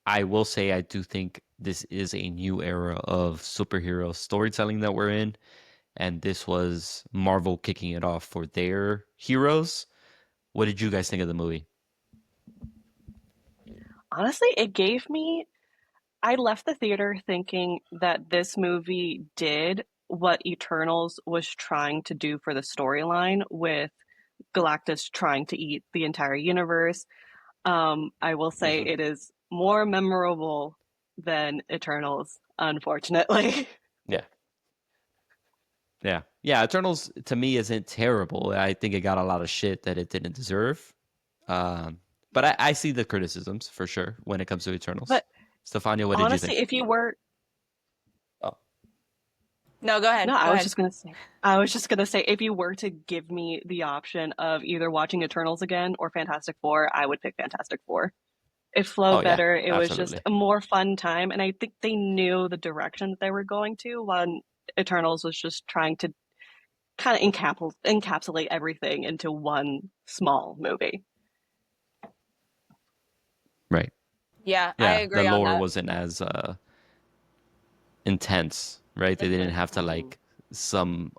I will say I do think this is a new era of superhero storytelling that we're in, and this was Marvel kicking it off for their heroes. What did you guys think of the movie? Honestly, it gave me I left the theater thinking that this movie did what Eternals was trying to do for the storyline with Galactus trying to eat the entire universe. I will say Mhm. it is more memorable than Eternals, unfortunately. Yeah. Yeah. Eternals to me isn't terrible. I think it got a lot of shit that it didn't deserve. Um, but I see the criticisms for sure when it comes to Eternals. But Stefania, what did you honestly, think? if you were Oh, No, go ahead. no, Go ahead. I was just gonna say, if you were to give me the option of either watching Eternals again or Fantastic Four, I would pick Fantastic Four. It oh flowed yeah, better. It was just absolutely. a more fun time, and I think they knew the direction that they were going to. When Eternals was just trying to kind of encapsulate everything into one small movie. Right. Yeah, I Yeah, the agree on lore that. wasn't as intense, right? They didn't Hmm. have to like some,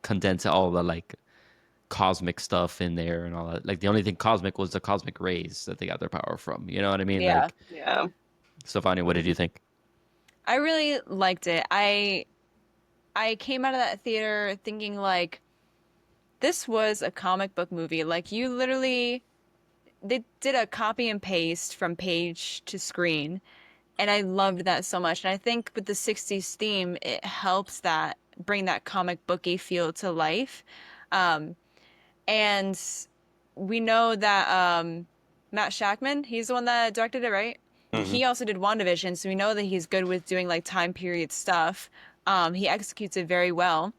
condense all the like cosmic stuff in there and all that. Like the only thing cosmic was the cosmic rays that they got their power from. You know what I mean? Yeah, Like, Yeah. Stefania, what did you think? I really liked it. I came out of that theater thinking like this was a comic book movie. Like you literally they did a copy and paste from page to screen, and I loved that so much. And I think with the 60s theme, it helps that bring that comic booky feel to life. Um, and we know that Matt Shackman, he's the one that directed it, right? Hmm. He also did WandaVision, so we know that he's good with doing like time period stuff. He executes it very well.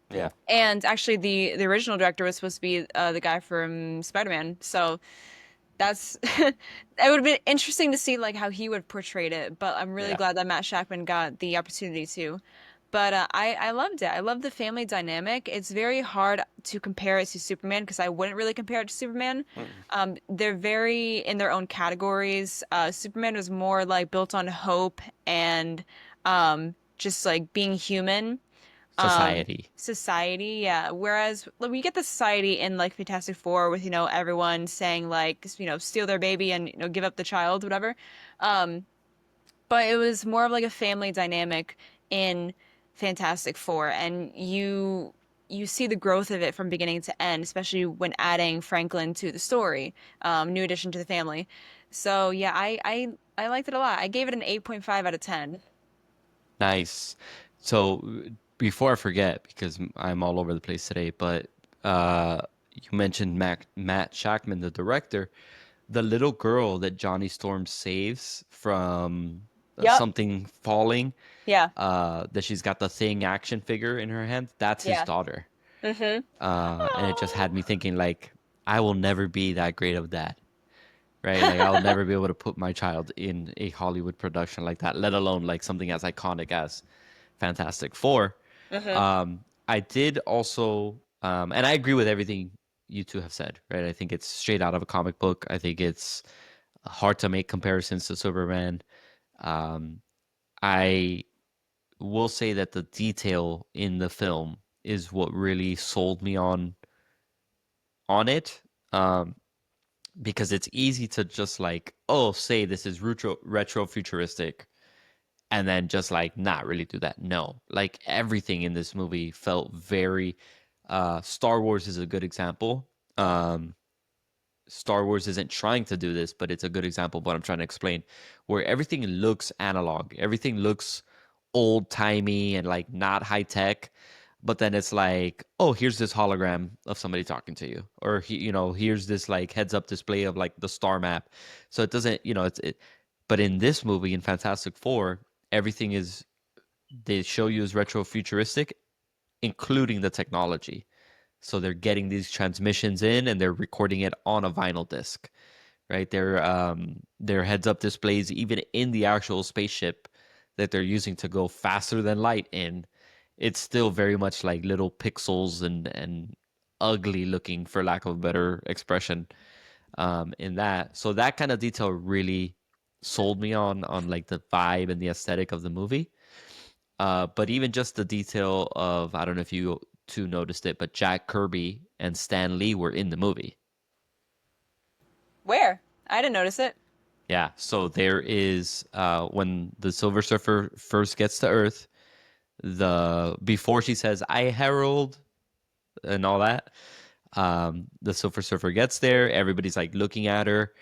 Yeah. And actually, the original director was supposed to be the guy from Spider-Man. So that's it would have been interesting to see like how he would portray it. But I'm really Yeah. glad that Matt Shackman got the opportunity to. But I loved it. I love the family dynamic. It's very hard to compare it to Superman because I wouldn't really compare it to Superman. Mm. They're very in their own categories. Superman was more like built on hope and just like being human. Society. Society, yeah. Whereas like, we get the society in like Fantastic Four with, everyone saying like, steal their baby and, give up the child, whatever. Um, but it was more of like a family dynamic in Fantastic Four, and you see the growth of it from beginning to end, especially when adding Franklin to the story, new addition to the family. So yeah, I liked it a lot. I gave it an 8.5 out of 10. Nice. So before I forget, because I'm all over the place today, but you mentioned Matt Shackman, the director, the little girl that Johnny Storm saves from Yep. something falling, Yeah. that she's got the Thing action figure in her hand. That's his Yeah. daughter. Mm-hmm. And it just Oh. had me thinking, like, I will never be that great of dad, right? Like, I'll never be able to put my child in a Hollywood production like that, let alone like something as iconic as Fantastic Four. Mm-hmm. I did also And I agree with everything you two have said, right? I think it's straight out of a comic book. I think it's hard to make comparisons to Superman. Um, I will say that the detail in the film is what really sold me on it. Because it's easy to just like, oh, say this is retro futuristic, and then just like not really do that. No, like everything in this movie felt very. Star Wars is a good example. Star Wars isn't trying to do this, but it's a good example of what I'm trying to explain, where everything looks analog, everything looks old timey and like not high tech, but then it's like, oh, here's this hologram of somebody talking to you, or here's this like heads up display of like the star map. So it doesn't, but in this movie, in Fantastic Four, everything is they show you as retro futuristic, including the technology. So they're getting these transmissions in and they're recording it on a vinyl disc, right? Their heads up displays even in the actual spaceship that they're using to go faster than light in. It's still very much like little pixels and ugly looking, for lack of a better expression, in that. So that kind of detail really sold me on like the vibe and the aesthetic of the movie. But even just the detail of, I don't know if you two noticed it, but Jack Kirby and Stan Lee were in the movie. Where? I didn't notice it. Yeah. So there is when the Silver Surfer first gets to Earth, the before she says "I herald" and all that, the Silver Surfer gets there. Everybody's like looking at her,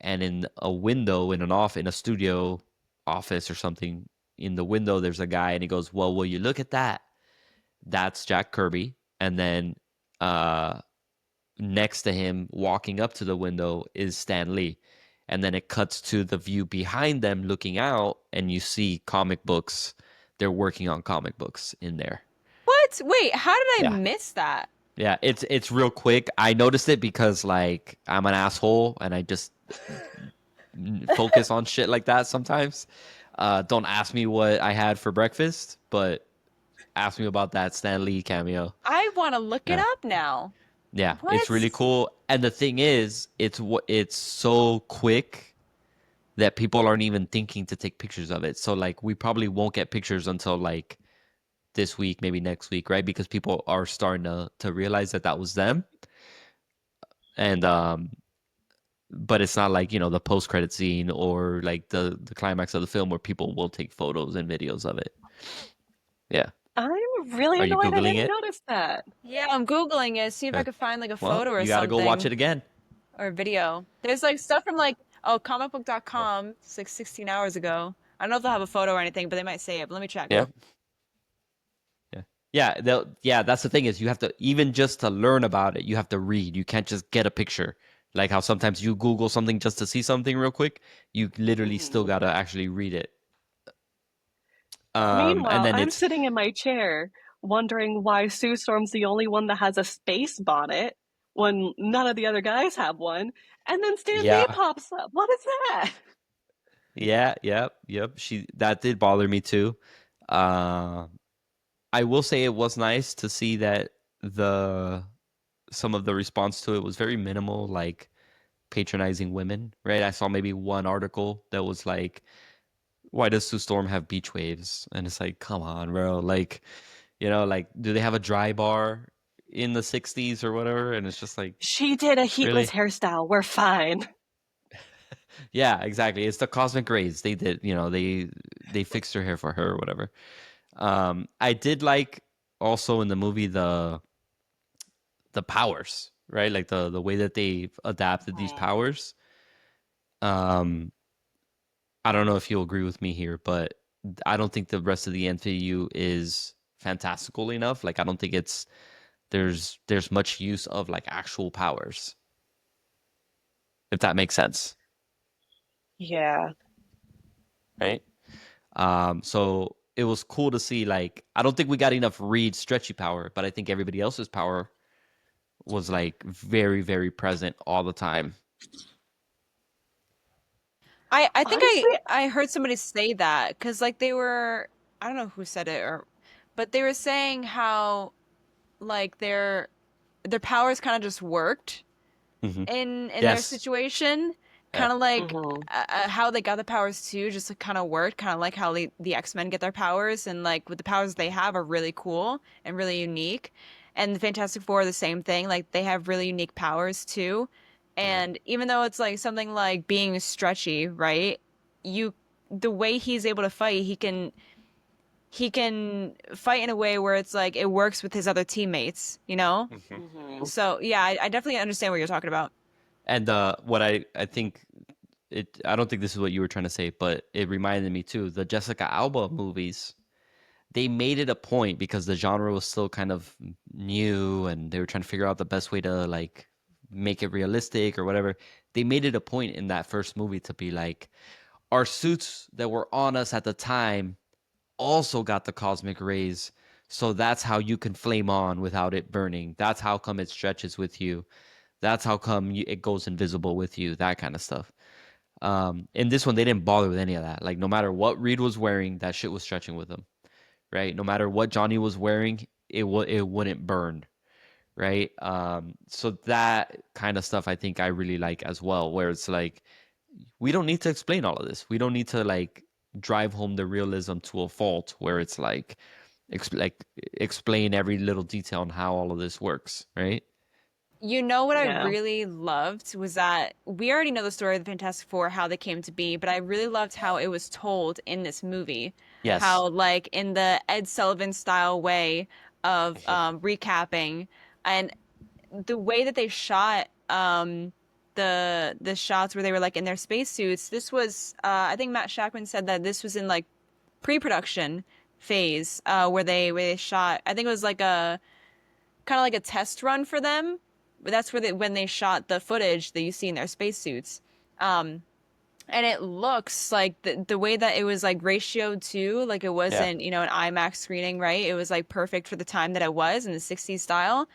and in a window in a studio office or something, in the window there's a guy, and he goes, "Well, will you look at that?" That's Jack Kirby. And then uh, next to him, walking up to the window, is Stan Lee. And then it cuts to the view behind them looking out, and you see comic books. They're working on comic books in there. What? Wait, how did I Yeah. miss that? Yeah, it's real quick. I noticed it because like I'm an asshole and I just focus on shit like that sometimes. Don't ask me what I had for breakfast, but ask me about that Stan Lee cameo. I want to look it Yeah. up now. Yeah, it's really What? cool. And the thing is, it's so quick that people aren't even thinking to take pictures of it. So like we probably won't get pictures until like this week, maybe next week, right? Because people are starting to realize that was them. And but it's not like, the post-credit scene or like the climax of the film where people will take photos and videos of it. Yeah. I'm really Are you annoyed I Googling didn't it? notice that. Yeah, I'm Googling it, see if I Okay. could find like a Well, photo or you got to go watch something it again. or a video. There's like stuff from like, oh, Yeah. comicbook.com, it's like 16 hours ago. I don't know if they'll have a photo or anything, but they might say it. But let me check. Yeah. Yeah. Yeah, that's the thing is you have to even just to learn about it, you have to read. You can't just get a picture. Like how sometimes you Google something just to see something real quick. You literally still Mhm. gotta actually read it. And Meanwhile, then I'm it's sitting in my chair wondering why Sue Storm's the only one that has a space bonnet when none of the other guys have one. And then Stan Lee yeah, pops up. What is that? yep. She that did bother me too. Uh, I will say it was nice to see that the some of the response to it was very minimal, like patronizing women, right? I saw maybe one article that was like, why does Sue Storm have beach waves? And it's like, come on, bro. Like, like, do they have a dry bar in the 60s or whatever? And it's just like, She did a heatless really? hairstyle. We're fine. Yeah, exactly. It's the cosmic rays. They did, they fixed her hair for her or whatever. I did like also in the movie the powers, right? Like the way that they've adapted these Mhm. powers. Um, I don't know if you'll agree with me here, but I don't think the rest of the MCU is fantastical enough. Like I don't think there's much use of like actual powers, if that makes sense, Yeah. right? So it was cool to see like I don't think we got enough Reed stretchy power, but I think everybody else's power was like very, very present all the time. I think Honestly, I heard somebody say that because like they were, I don't know who said it or, but they were saying how like their powers kind of just worked Hmm. in their Yes. situation, Yeah. kind of like Hmm. how they got the powers too, just kind of worked, kind of like how the X-Men get their powers, and like with the powers they have are really cool and really unique. And the Fantastic Four are the same thing, like they have really unique powers too. And even though it's like something like being stretchy, right? You the way he's able to fight, he can fight in a way where it's like it works with his other teammates, you know? Hmm. Hmm. So yeah, I definitely understand what you're talking about. And what I think I don't think this is what you were trying to say, but it reminded me too. The Jessica Alba movies, they made it a point because the genre was still kind of new and they were trying to figure out the best way to like make it realistic or whatever. They made it a point in that first movie to be like, our suits that were on us at the time also got the cosmic rays. So that's how you can flame on without it burning. That's how come it stretches with you. That's how come it goes invisible with you. That kind of stuff. In this one, they didn't bother with any of that. Like, no matter what Reed was wearing, that shit was stretching with him, right? No matter what Johnny was wearing, it wouldn't burn, right? So that kind of stuff I think I really like as well, where it's like we don't need to explain all of this. We don't need to like drive home the realism to a fault where it's like like explain every little detail on how all of this works, right? You know what I Yeah. really loved was that we already know the story of the Fantastic Four, how they came to be, but I really loved how it was told in this movie. Yes. How, like, in the Ed Sullivan style way of Mhm. recapping, and the way that they shot the shots where they were like in their spacesuits. This was I think Matt Shackman said that this was in like pre-production phase where they shot. I think it was like a kind of like a test run for them. But that's where when they shot the footage that you see in their spacesuits. Um, and it looks like the way that it was like ratioed to, like it Yeah. wasn't, an IMAX screening, right? It was like perfect for the time that it was in the 60s style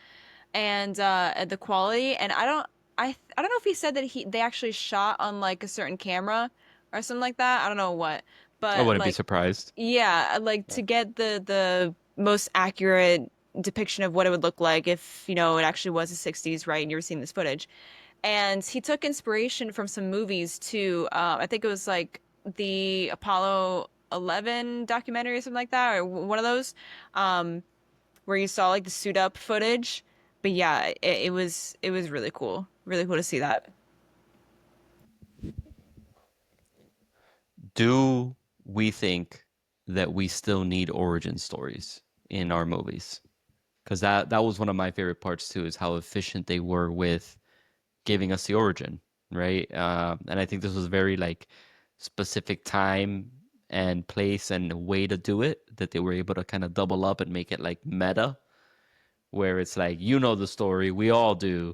and the quality. And I don't know if he said that they actually shot on like a certain camera or something like that. I don't know what. I But wouldn't be like surprised. yeah, like Yeah. to get the most accurate depiction of what it would look like if, it actually was the 60s, right? And you were seeing this footage. And he took inspiration from some movies too. I think it was like the Apollo 11 documentary or something like that, or one of those, where you saw like the suit up footage. But yeah, it was really cool to see that. Do we think that we still need origin stories in our movies? Because that was one of my favorite parts too, is how efficient they were with giving us the origin, right? And I think this was very like specific time and place and way to do it that they were able to kind of double up and make it like meta, where it's like the story, we all do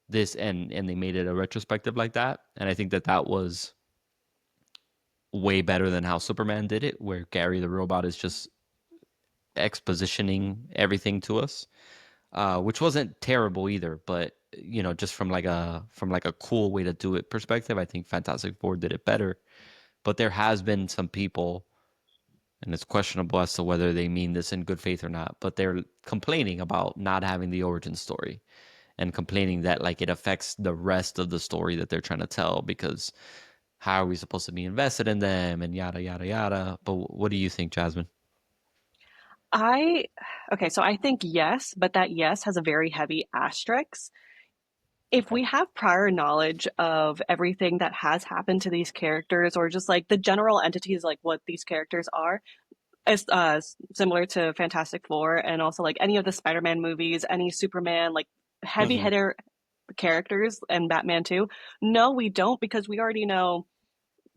this, and they made it a retrospective like that, and I think that was way better than how Superman did it, where Gary the robot is just expositioning everything to us, which wasn't terrible either. But just from like a cool way to do it perspective, I think Fantastic Four did it better. But there has been some people, and it's questionable as to whether they mean this in good faith or not. But they're complaining about not having the origin story, and complaining that like it affects the rest of the story that they're trying to tell because how are we supposed to be invested in them and yada yada yada. But what do you think, Jasmine? I, okay, so I think yes, but that yes has a very heavy asterisk. If Okay. we have prior knowledge of everything that has happened to these characters or just like the general entities, like what these characters are, as similar to Fantastic Four and also like any of the Spider-Man movies, any Superman, like heavy Hmm. hitter characters and Batman too. No, we don't because we already know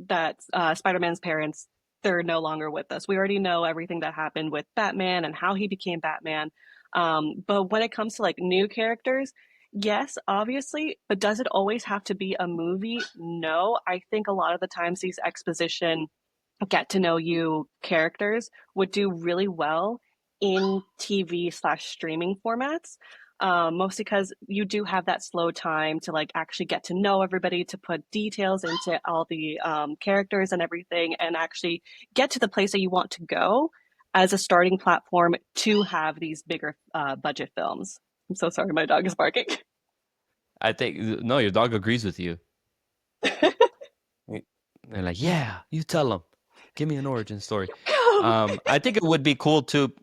that Spider-Man's parents, they're no longer with us. We already know everything that happened with Batman and how he became Batman. But when it comes to like new characters, yes, obviously, but does it always have to be a movie? No, I think a lot of the times these exposition get to know you characters would do really well in TV/streaming formats. Mostly because you do have that slow time to like actually get to know everybody, to put details into all the characters and everything, and actually get to the place that you want to go as a starting platform to have these bigger budget films. I'm so sorry, my dog is barking. I think no, your dog agrees with you. They're like, yeah, you tell them. Give me an origin story. Go. I think it would be cool to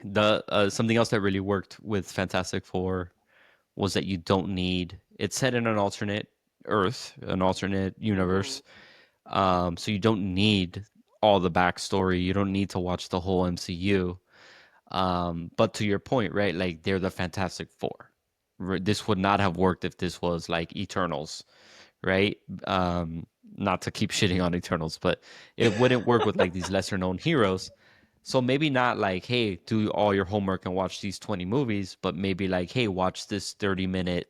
the something else that really worked with Fantastic Four was that you don't need it's set in an alternate Earth, an alternate Mhm. universe. So you don't need all the backstory. You don't need to watch the whole MCU. But to your point, right? Like they're the Fantastic Four. This would not have worked if this was like Eternals, right? Not to keep shitting on Eternals, but it wouldn't work with like these lesser known heroes. So maybe not like, hey, do all your homework and watch these 20 movies, but maybe like, hey, watch this 30-minute,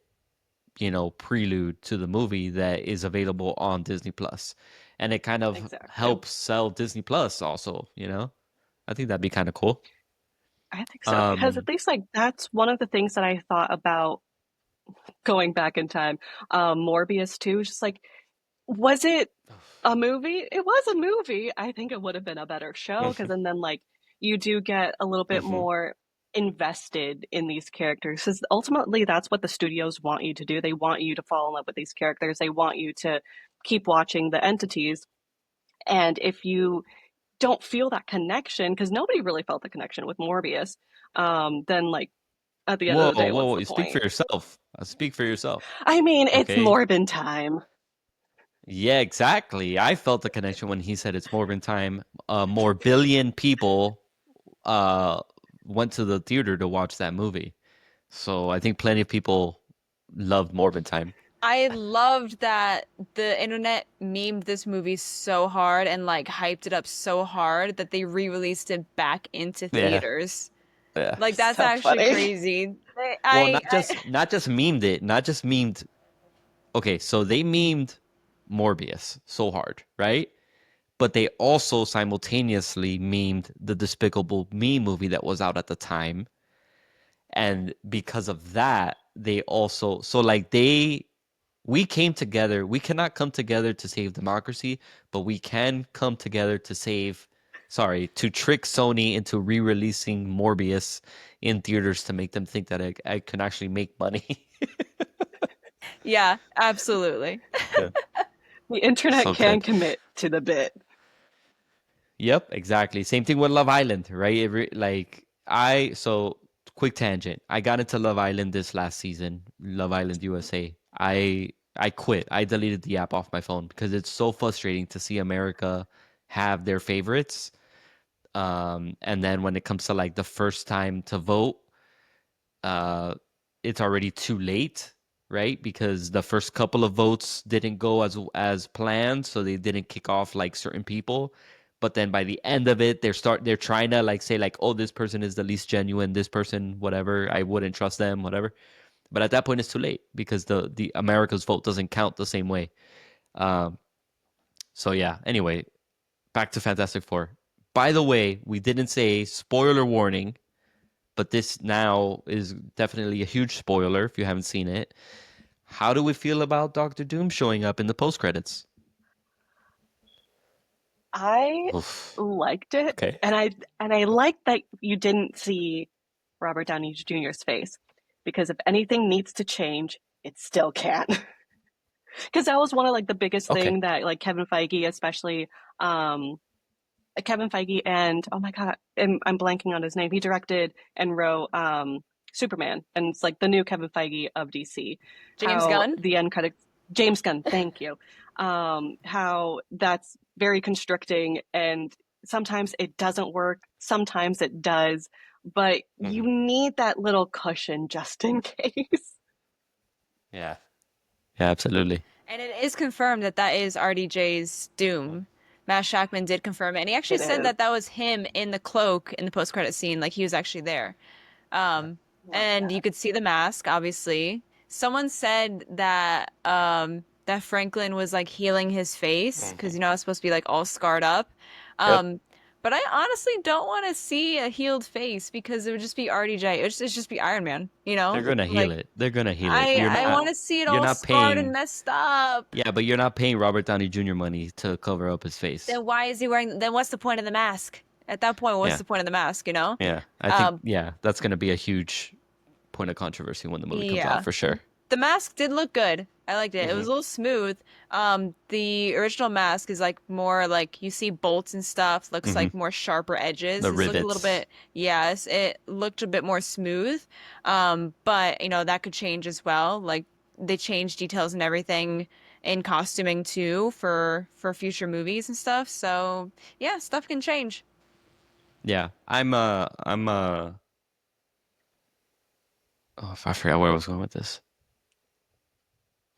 prelude to the movie that is available on Disney Plus. And it kind of Exactly. helps sell Disney Plus also. I think that'd be kind of cool. I think so because Um, at least like that's one of the things that I thought about going back in time. Morbius too, just like was it a movie? It was a movie. I think it would have been a better show because then like you do get a little bit mhm. more invested in these characters because ultimately that's what the studios want you to do. They want you to fall in love with these characters. They want you to keep watching the entities. And if you don't feel that connection, because nobody really felt the connection with Morbius, then like at the end of Whoa, the day, whoa, what's whoa, the you speak for point? yourself. Speak for yourself. I mean, it's Okay. Morbin time. Yeah, exactly. I felt the connection when he said it's Morbin time. More billion people uh went to the theater to watch that movie. So I think plenty of people loved Morbin time. I loved that the internet memed this movie so hard and like hyped it up so hard that they re-released it back into Yeah. theaters. Yeah. Like that's So actually funny. crazy. Well, I, not I just not just memed it, not just memed. Okay, so they memed Morbius so hard, right? But they also simultaneously memed the Despicable Me movie that was out at the time. And because of that, they also so like they we came together. We cannot come together to save democracy, but we can come together to to trick Sony into re-releasing Morbius in theaters to make them think that I can actually make money. yeah, absolutely. Yeah. The internet So can good. commit to the bit. Yep, exactly. Same thing with Love Island, right? So quick tangent. I got into Love Island this last season, Love Island USA. I quit. I deleted the app off my phone because it's so frustrating to see America have their favorites. And then when it comes to like the first time to vote, uh, it's already too late, right? Because the first couple of votes didn't go as planned, so they didn't kick off like certain people. But then by the end of it, they're trying to like say like, oh, this person is the least genuine, this person, whatever, I wouldn't trust them, whatever. But at that point, it's too late because the America's vote doesn't count the same way. Um, so yeah. Anyway, back to Fantastic Four. By the way, we didn't say spoiler warning, but this now is definitely a huge spoiler if you haven't seen it. How do we feel about Doctor Doom showing up in the post credits? I Oof. liked it, Okay. and I liked that you didn't see Robert Downey Jr.'s face because if anything needs to change, it still can. Because that was one of like the biggest Okay. thing that like Kevin Feige, especially um, Kevin Feige and oh my God, I'm blanking on his name. He directed and wrote Superman, and it's like the new Kevin Feige of DC. James How Gunn? the end credits, James Gunn, thank you. How that's very constricting, and sometimes it doesn't work, sometimes it does, but you Hmm. need that little cushion just in case. Yeah. Yeah, absolutely. And it is confirmed that that is RDJ's Doom. Matt Shackman did confirm it, and he actually It said is. that that was him in the cloak in the post-credit scene, like he was actually there. Um, Love and you that. could see the mask, obviously. Someone said that that Franklin was like healing his face because Hmm. you know it's supposed to be like all scarred up. Yep. Um, but I honestly don't want to see a healed face because it would just be RDJ. It'd just be Iron Man, you They're know? gonna heal Like it. They're gonna heal it. I want to see it You're all not scarred and paying messed up. yeah, but you're not paying Robert Downey Jr. money to cover up his face. Then why is he wearing? Then what's the point of the mask? At that point, what's Yeah. the point of the mask? You know? Yeah. I think Um, yeah, that's gonna be a huge point of controversy when the movie comes out Yeah. for sure. The mask did look good. I liked it. It Hmm. was a little smooth. The original mask is like more like you see bolts and stuff, looks Hmm. like more sharper edges. The This looked a little rivets. bit, yes, it looked a bit more smooth. But you know, that could change as well. Like they change details and everything in costuming too for future movies and stuff. So yeah, stuff can change. Yeah, oh, I forgot where I was going with this.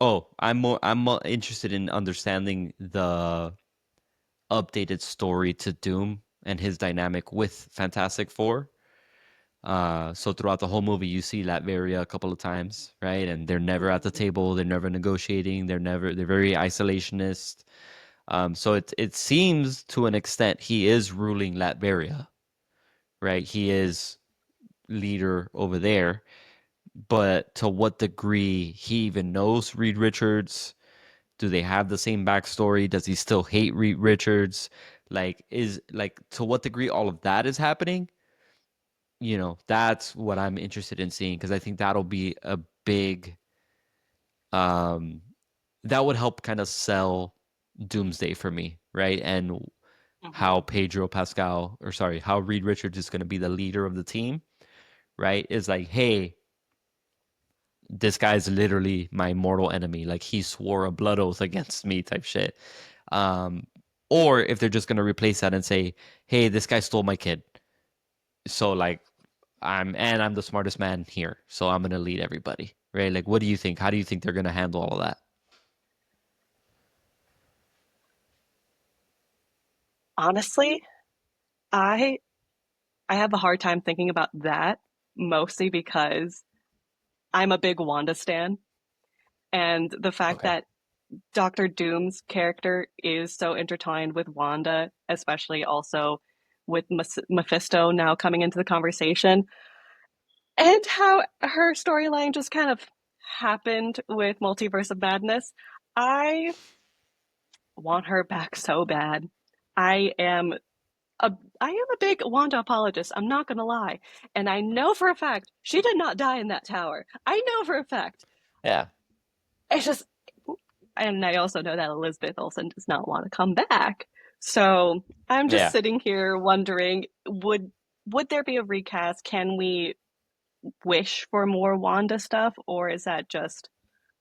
Oh, I'm more interested in understanding the updated story to Doom and his dynamic with Fantastic Four. So throughout the whole movie, you see Latveria a couple of times, right? And they're never at the table. They're never negotiating. They're very isolationist. So it seems to an extent he is ruling Latveria, right? He is leader over there. But to what degree he even knows Reed Richards? Do they have the same backstory? Does he still hate Reed Richards? Like to what degree all of that is happening? That's what I'm interested in seeing because I think that'll be a big um that would help kind of sell Doomsday for me, right? And Hmm. how Pedro Pascal, or sorry, how Reed Richards is going to be the leader of the team, right? Is like, hey, this guy's literally my mortal enemy. Like he swore a blood oath against me, type shit. Um, or if they're just going to replace that and say, hey, this guy stole my kid. So like I'm the smartest man here, so I'm gonna lead everybody, right? Like, what do you think? How do you think they're gonna handle all of that? Honestly, I I have a hard time thinking about that, mostly because I'm a big Wanda stan, and the fact Okay. that Doctor Doom's character is so intertwined with Wanda, especially also with Mephisto now coming into the conversation, and how her storyline just kind of happened with Multiverse of Madness. I want her back so bad. I am I am a big Wanda apologist. I'm not gonna lie, and I know for a fact she did not die in that tower. I know for a fact. Yeah. It's just, and I also know that Elizabeth Olsen does not want to come back. So I'm just Yeah. sitting here wondering, would there be a recast? Can we wish for more Wanda stuff, or is that just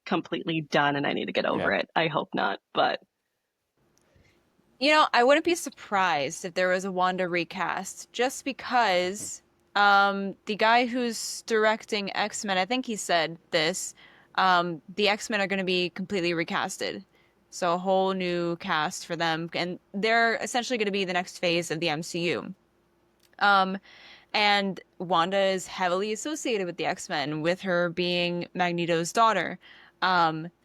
completely done and I need to get over Yeah. it? I hope not, but You know, I wouldn't be surprised if there was a Wanda recast, just because the guy who's directing X-Men, I think he said this, the X-Men are going to be completely recasted. So a whole new cast for them, and they're essentially going to be the next phase of the MCU. Um, and Wanda is heavily associated with the X-Men, with her being Magneto's daughter.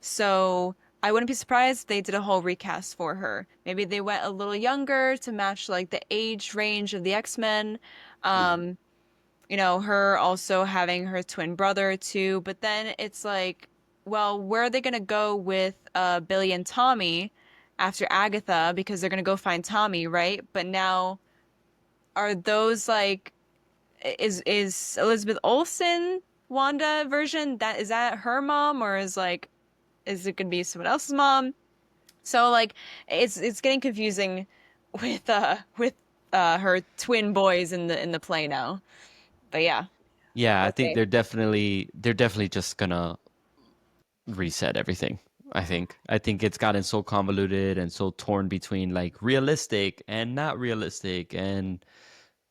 So I wouldn't be surprised if they did a whole recast for her. Maybe they went a little younger to match like the age range of the X-Men. Um, you know, her also having her twin brother too. But then it's like, well, where are they gonna go with Billy and Tommy after Agatha? Because they're gonna go find Tommy, right? But now are those like is Elizabeth Olsen Wanda version, that is that her mom, or is it gonna be someone else's mom? So like it's getting confusing with her twin boys in the play now. But yeah, Yeah, I we'll think see. they're definitely just gonna reset everything. I think it's gotten so convoluted and so torn between like realistic and not realistic and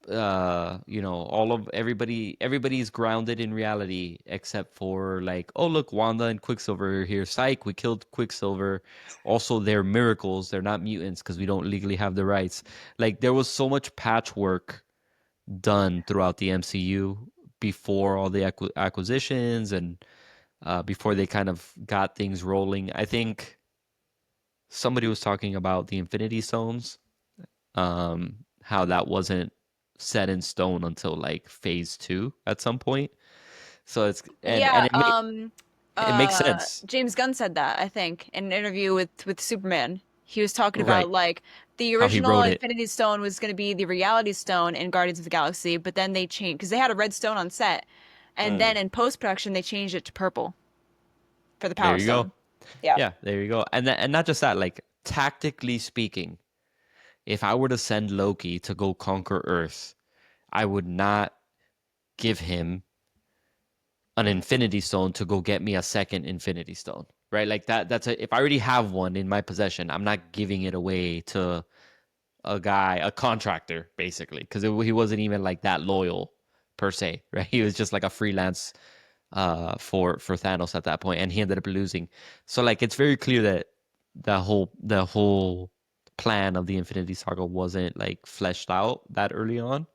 all of everybody's grounded in reality except for like, oh look, Wanda and Quicksilver are here. Psych, we killed Quicksilver. Also, they're miracles. They're not mutants because we don't legally have the rights. Like there was so much patchwork done throughout the MCU before all the acquisitions and before they kind of got things rolling. I think somebody was talking about the Infinity Stones, how that wasn't set in stone until like phase two at some point. So it's and Yeah, it makes sense, James Gunn said that, I think, in an interview with Superman. He was talking about right? like the How he original wrote it. Infinity Stone was going to be the Reality Stone in Guardians of the Galaxy, but then they changed because they had a red stone on set, And then in post production, they changed it to purple for the There Power you go. Stone. Yeah. Yeah, there you go. And not just that, like tactically speaking, if I were to send Loki to go conquer Earth, I would not give him an Infinity Stone to go get me a second Infinity Stone. Right? Like that's if I already have one in my possession, I'm not giving it away to a guy, a contractor, basically, because he wasn't even like that loyal per se, right? He was just like a freelance for Thanos at that point, and he ended up losing. So like it's very clear that the whole plan of the Infinity Saga wasn't like fleshed out that early on.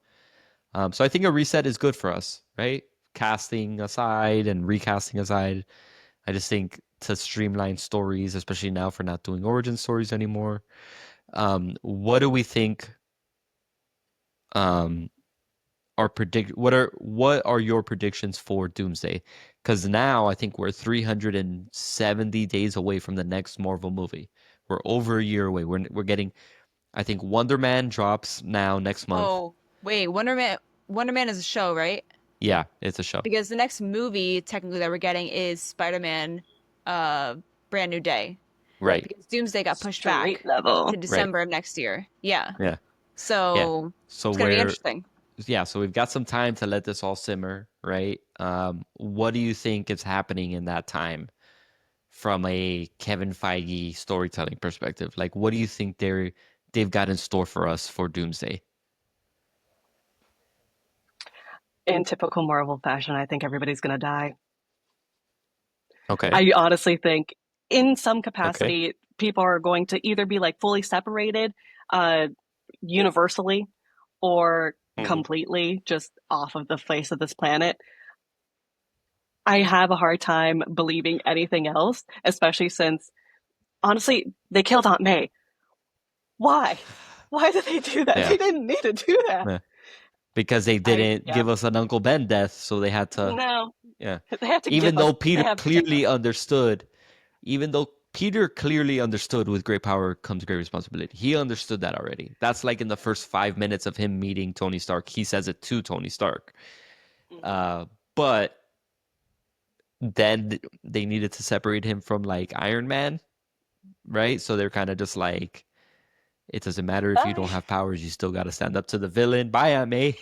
So I think a reset is good for us, right? Casting aside and recasting aside, I just think to streamline stories, especially now for not doing origin stories anymore. What do we think? Um, what are your predictions for Doomsday? Because now I think we're 370 days away from the next Marvel movie. We're over a year away. We're getting. I think Wonder Man drops now next month. Oh, wait, Wonder Man is a show, right? Yeah, it's a show. Because the next movie technically that we're getting is Spider-Man uh Brand New Day. Right, Because Doomsday got pushed Street back level. to right. December of next year. Yeah. Yeah, yeah. So So it's gonna be we're interesting. yeah. So we've got some time to let this all simmer, right? What do you think is happening in that time from a Kevin Feige storytelling perspective? Like, what do you think they've got in store for us for Doomsday? In typical Marvel fashion, I think everybody's gonna die. Okay. I honestly think in some Okay. capacity, people are going to either be like fully separated, uh, universally, or Mhm. completely just off of the face of this planet. I have a hard time believing anything else, especially since honestly, they killed Aunt May. Why? Why did they do that? Yeah. They didn't need to do that. Yeah. Because they didn't Yeah, give us an Uncle Ben death, so they had to. no, Yeah. they have to Even give us. though They Peter have to take clearly us. understood, even though Peter clearly understood with great power comes great responsibility. He understood that already. That's like in the first 5 minutes of him meeting Tony Stark. He says it to Tony Stark. Mhm. But then they needed to separate him from like Iron Man, right? So they're kind of just like, it doesn't matter if you don't Bye. have powers, you still got to stand up to the villain. Bye, Aunt May.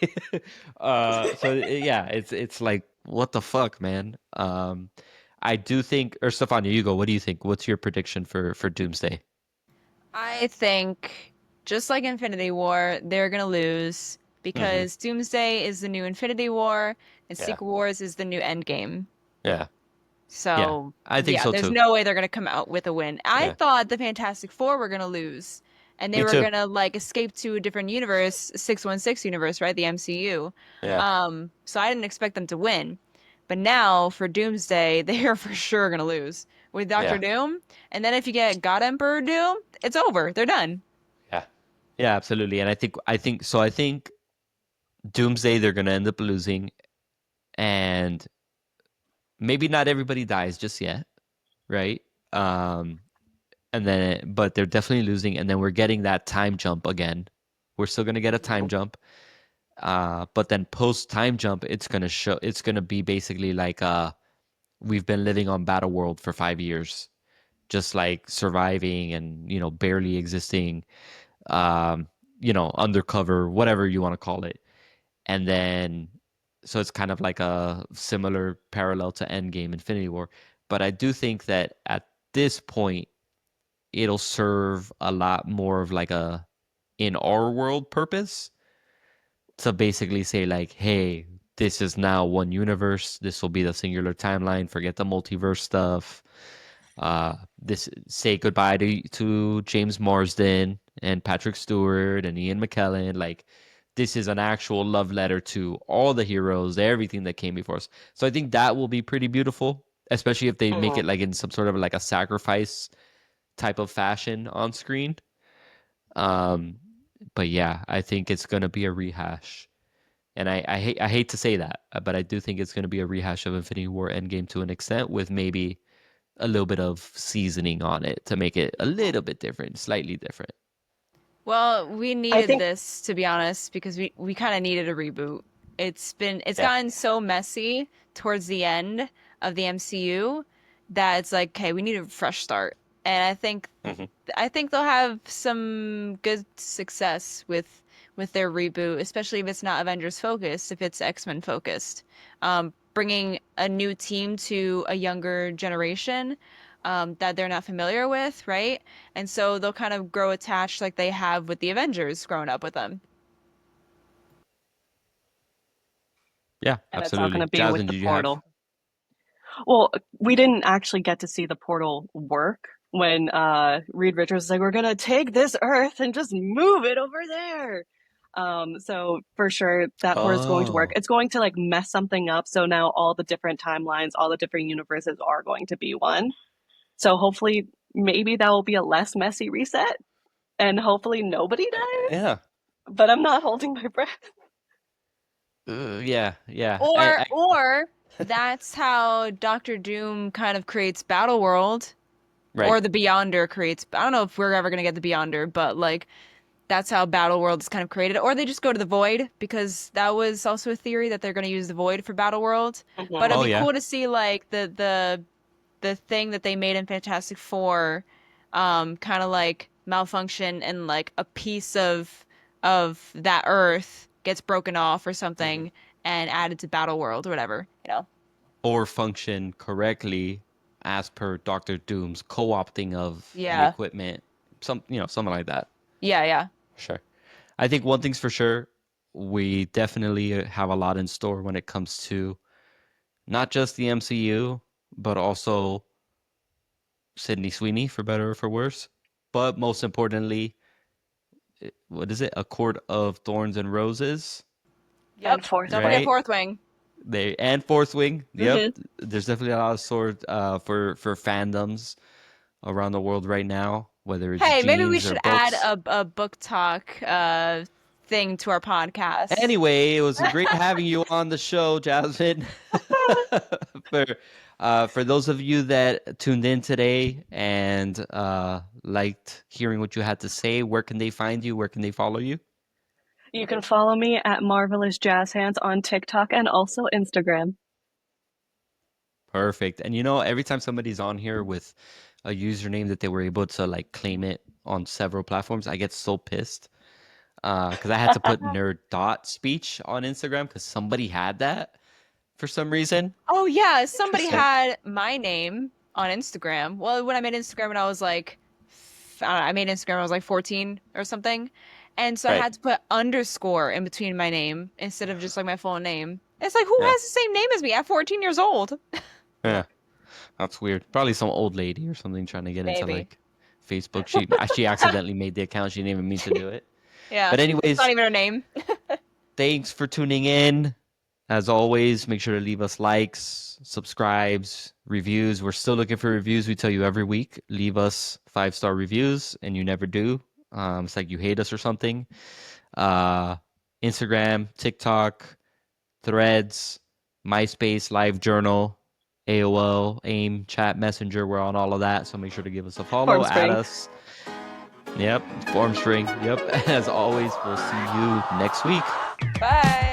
Yeah, it's like what the fuck, man. I do think, or Stefania, you go. What do you think? What's your prediction for Doomsday? I think just like Infinity War, they're gonna lose Hmm. because Doomsday is the new Infinity War and Yeah, Secret Wars is the new Endgame. yeah, yeah. So I think yeah, so there's too. no way they're gonna come out with a win. I Yeah, thought the Fantastic Four were gonna lose, and they me were too. gonna like escape to a different universe, 616 universe, right? The MCU. Yeah, So I didn't expect them to win, but now for Doomsday, they are for sure gonna lose with Doctor yeah, Doom, and then if you get God Emperor Doom, it's over. They're done. yeah, yeah. Absolutely. And I think so. I think Doomsday they're gonna end up losing, and maybe not everybody dies just yet, right? Um, and then but they're definitely losing, and then we're getting that time jump again. We're still gonna get a time Mhm. jump, but then post time jump, it's gonna be basically like we've been living on Battle World for 5 years, just like surviving and barely existing, um, undercover, whatever you want to call it, and then so it's kind of like a similar parallel to Endgame, Infinity War. But I do think that at this point it'll serve a lot more of like a in our world purpose to basically say like, hey, this is now one universe. This will be the singular timeline. Forget the multiverse stuff. This say goodbye to James Marsden and Patrick Stewart and Ian McKellen. Like, this is an actual love letter to all the heroes, everything that came before us. So I think that will be pretty beautiful, especially if they make Mhm. it like in some sort of like a sacrifice type of fashion on screen. Um, but yeah, I think it's gonna be a rehash. And I hate to say that, but I do think it's gonna be a rehash of Infinity War Endgame to an extent, with maybe a little bit of seasoning on it to make it a Mhm. little bit different, slightly different. Well, we I needed think this to be honest because we kind of needed a reboot. It's Yeah. gotten so messy towards the end of the MCU that it's like, okay, we need a fresh start. And Hmm. I think they'll have some good success with their reboot, especially if it's not Avengers focused, if it's X-Men focused. Bringing a new team to a younger generation that they're not familiar with, right? And so they'll kind of grow attached like they have with the Avengers growing up with them. Yeah, And it's all going absolutely. to be with Jasmine, the did you have? portal. Well, we didn't actually get to see the portal work when Reed Richards was like, "We're gonna take this Earth and just move it over there." So for sure that portal is going to work. Oh, It's going to like mess something up. So now all the different timelines, all the different universes are going to be one. So hopefully, maybe that will be a less messy reset, and hopefully nobody dies. yeah. But I'm not holding my breath. Yeah, yeah. Or that's how Doctor Doom kind of creates Battle World, Right. or the Beyonder creates. I don't know if we're ever gonna get the Beyonder, but like that's how Battle World is kind of created. Or they just go to the Void because that was also a theory that they're gonna use the Void for Battle World. But it'd Oh Mhm. be yeah. cool to see like the thing that they made in Fantastic Four, kind of like malfunction and like a piece of that Earth gets broken off or Hmm. something and added to Battle World or whatever, you know? Or function correctly as per Doctor Doom's co-opting of the Yeah. equipment. Something like that. Yeah, yeah. Sure. I think one thing's for sure, we definitely have a lot in store when it comes to not just the MCU, but also Sydney Sweeney, for better or for worse. But most importantly, what is it? A Court of Thorns and Roses, And Yep. Fourth Don't forget Wing. right? Fourth Wing. They and Fourth Wing. Yep. Hmm. There's definitely a lot of sword for fandoms around the world right now, whether it's Hey, maybe we jeans or should add books. a book talk thing to our podcast. Anyway, it was great having you on the show, Jasmine. for for those of you that tuned in today and liked hearing what you had to say, where can they find you? Where can they follow you? You can follow me at Marvelous Jazz Hands on TikTok and also Instagram. Perfect. And every time somebody's on here with a username that they were able to like claim it on several platforms, I get so pissed. Because I had to put nerd dot speech on Instagram because somebody had that for some reason. Oh yeah, somebody Interesting. had my name on Instagram. Well, when I made Instagram when I was like, I don't know, I made Instagram when I was like 14 or something. And so I Right. had to put underscore in between my name instead of just like my full name. It's like, who Yeah. has the same name as me at 14 years old? Yeah. That's weird. Probably some old lady or something trying to get into Maybe. like Facebook. She accidentally made the account. She didn't even mean to do it. Yeah. But It's not anyways, even her name. thanks for tuning in. As always, make sure to leave us likes, subscribes, reviews. We're still looking for reviews. We tell you every week. Leave us 5-star reviews, and you never do. It's like you hate us or something. Uh, Instagram, TikTok, Threads, MySpace, LiveJournal, AOL, AIM, Chat Messenger. We're on all of that, so make sure to give us a follow. Add Formspring. us. Yep, Formstring. Yep. As always, we'll see you next week. Bye.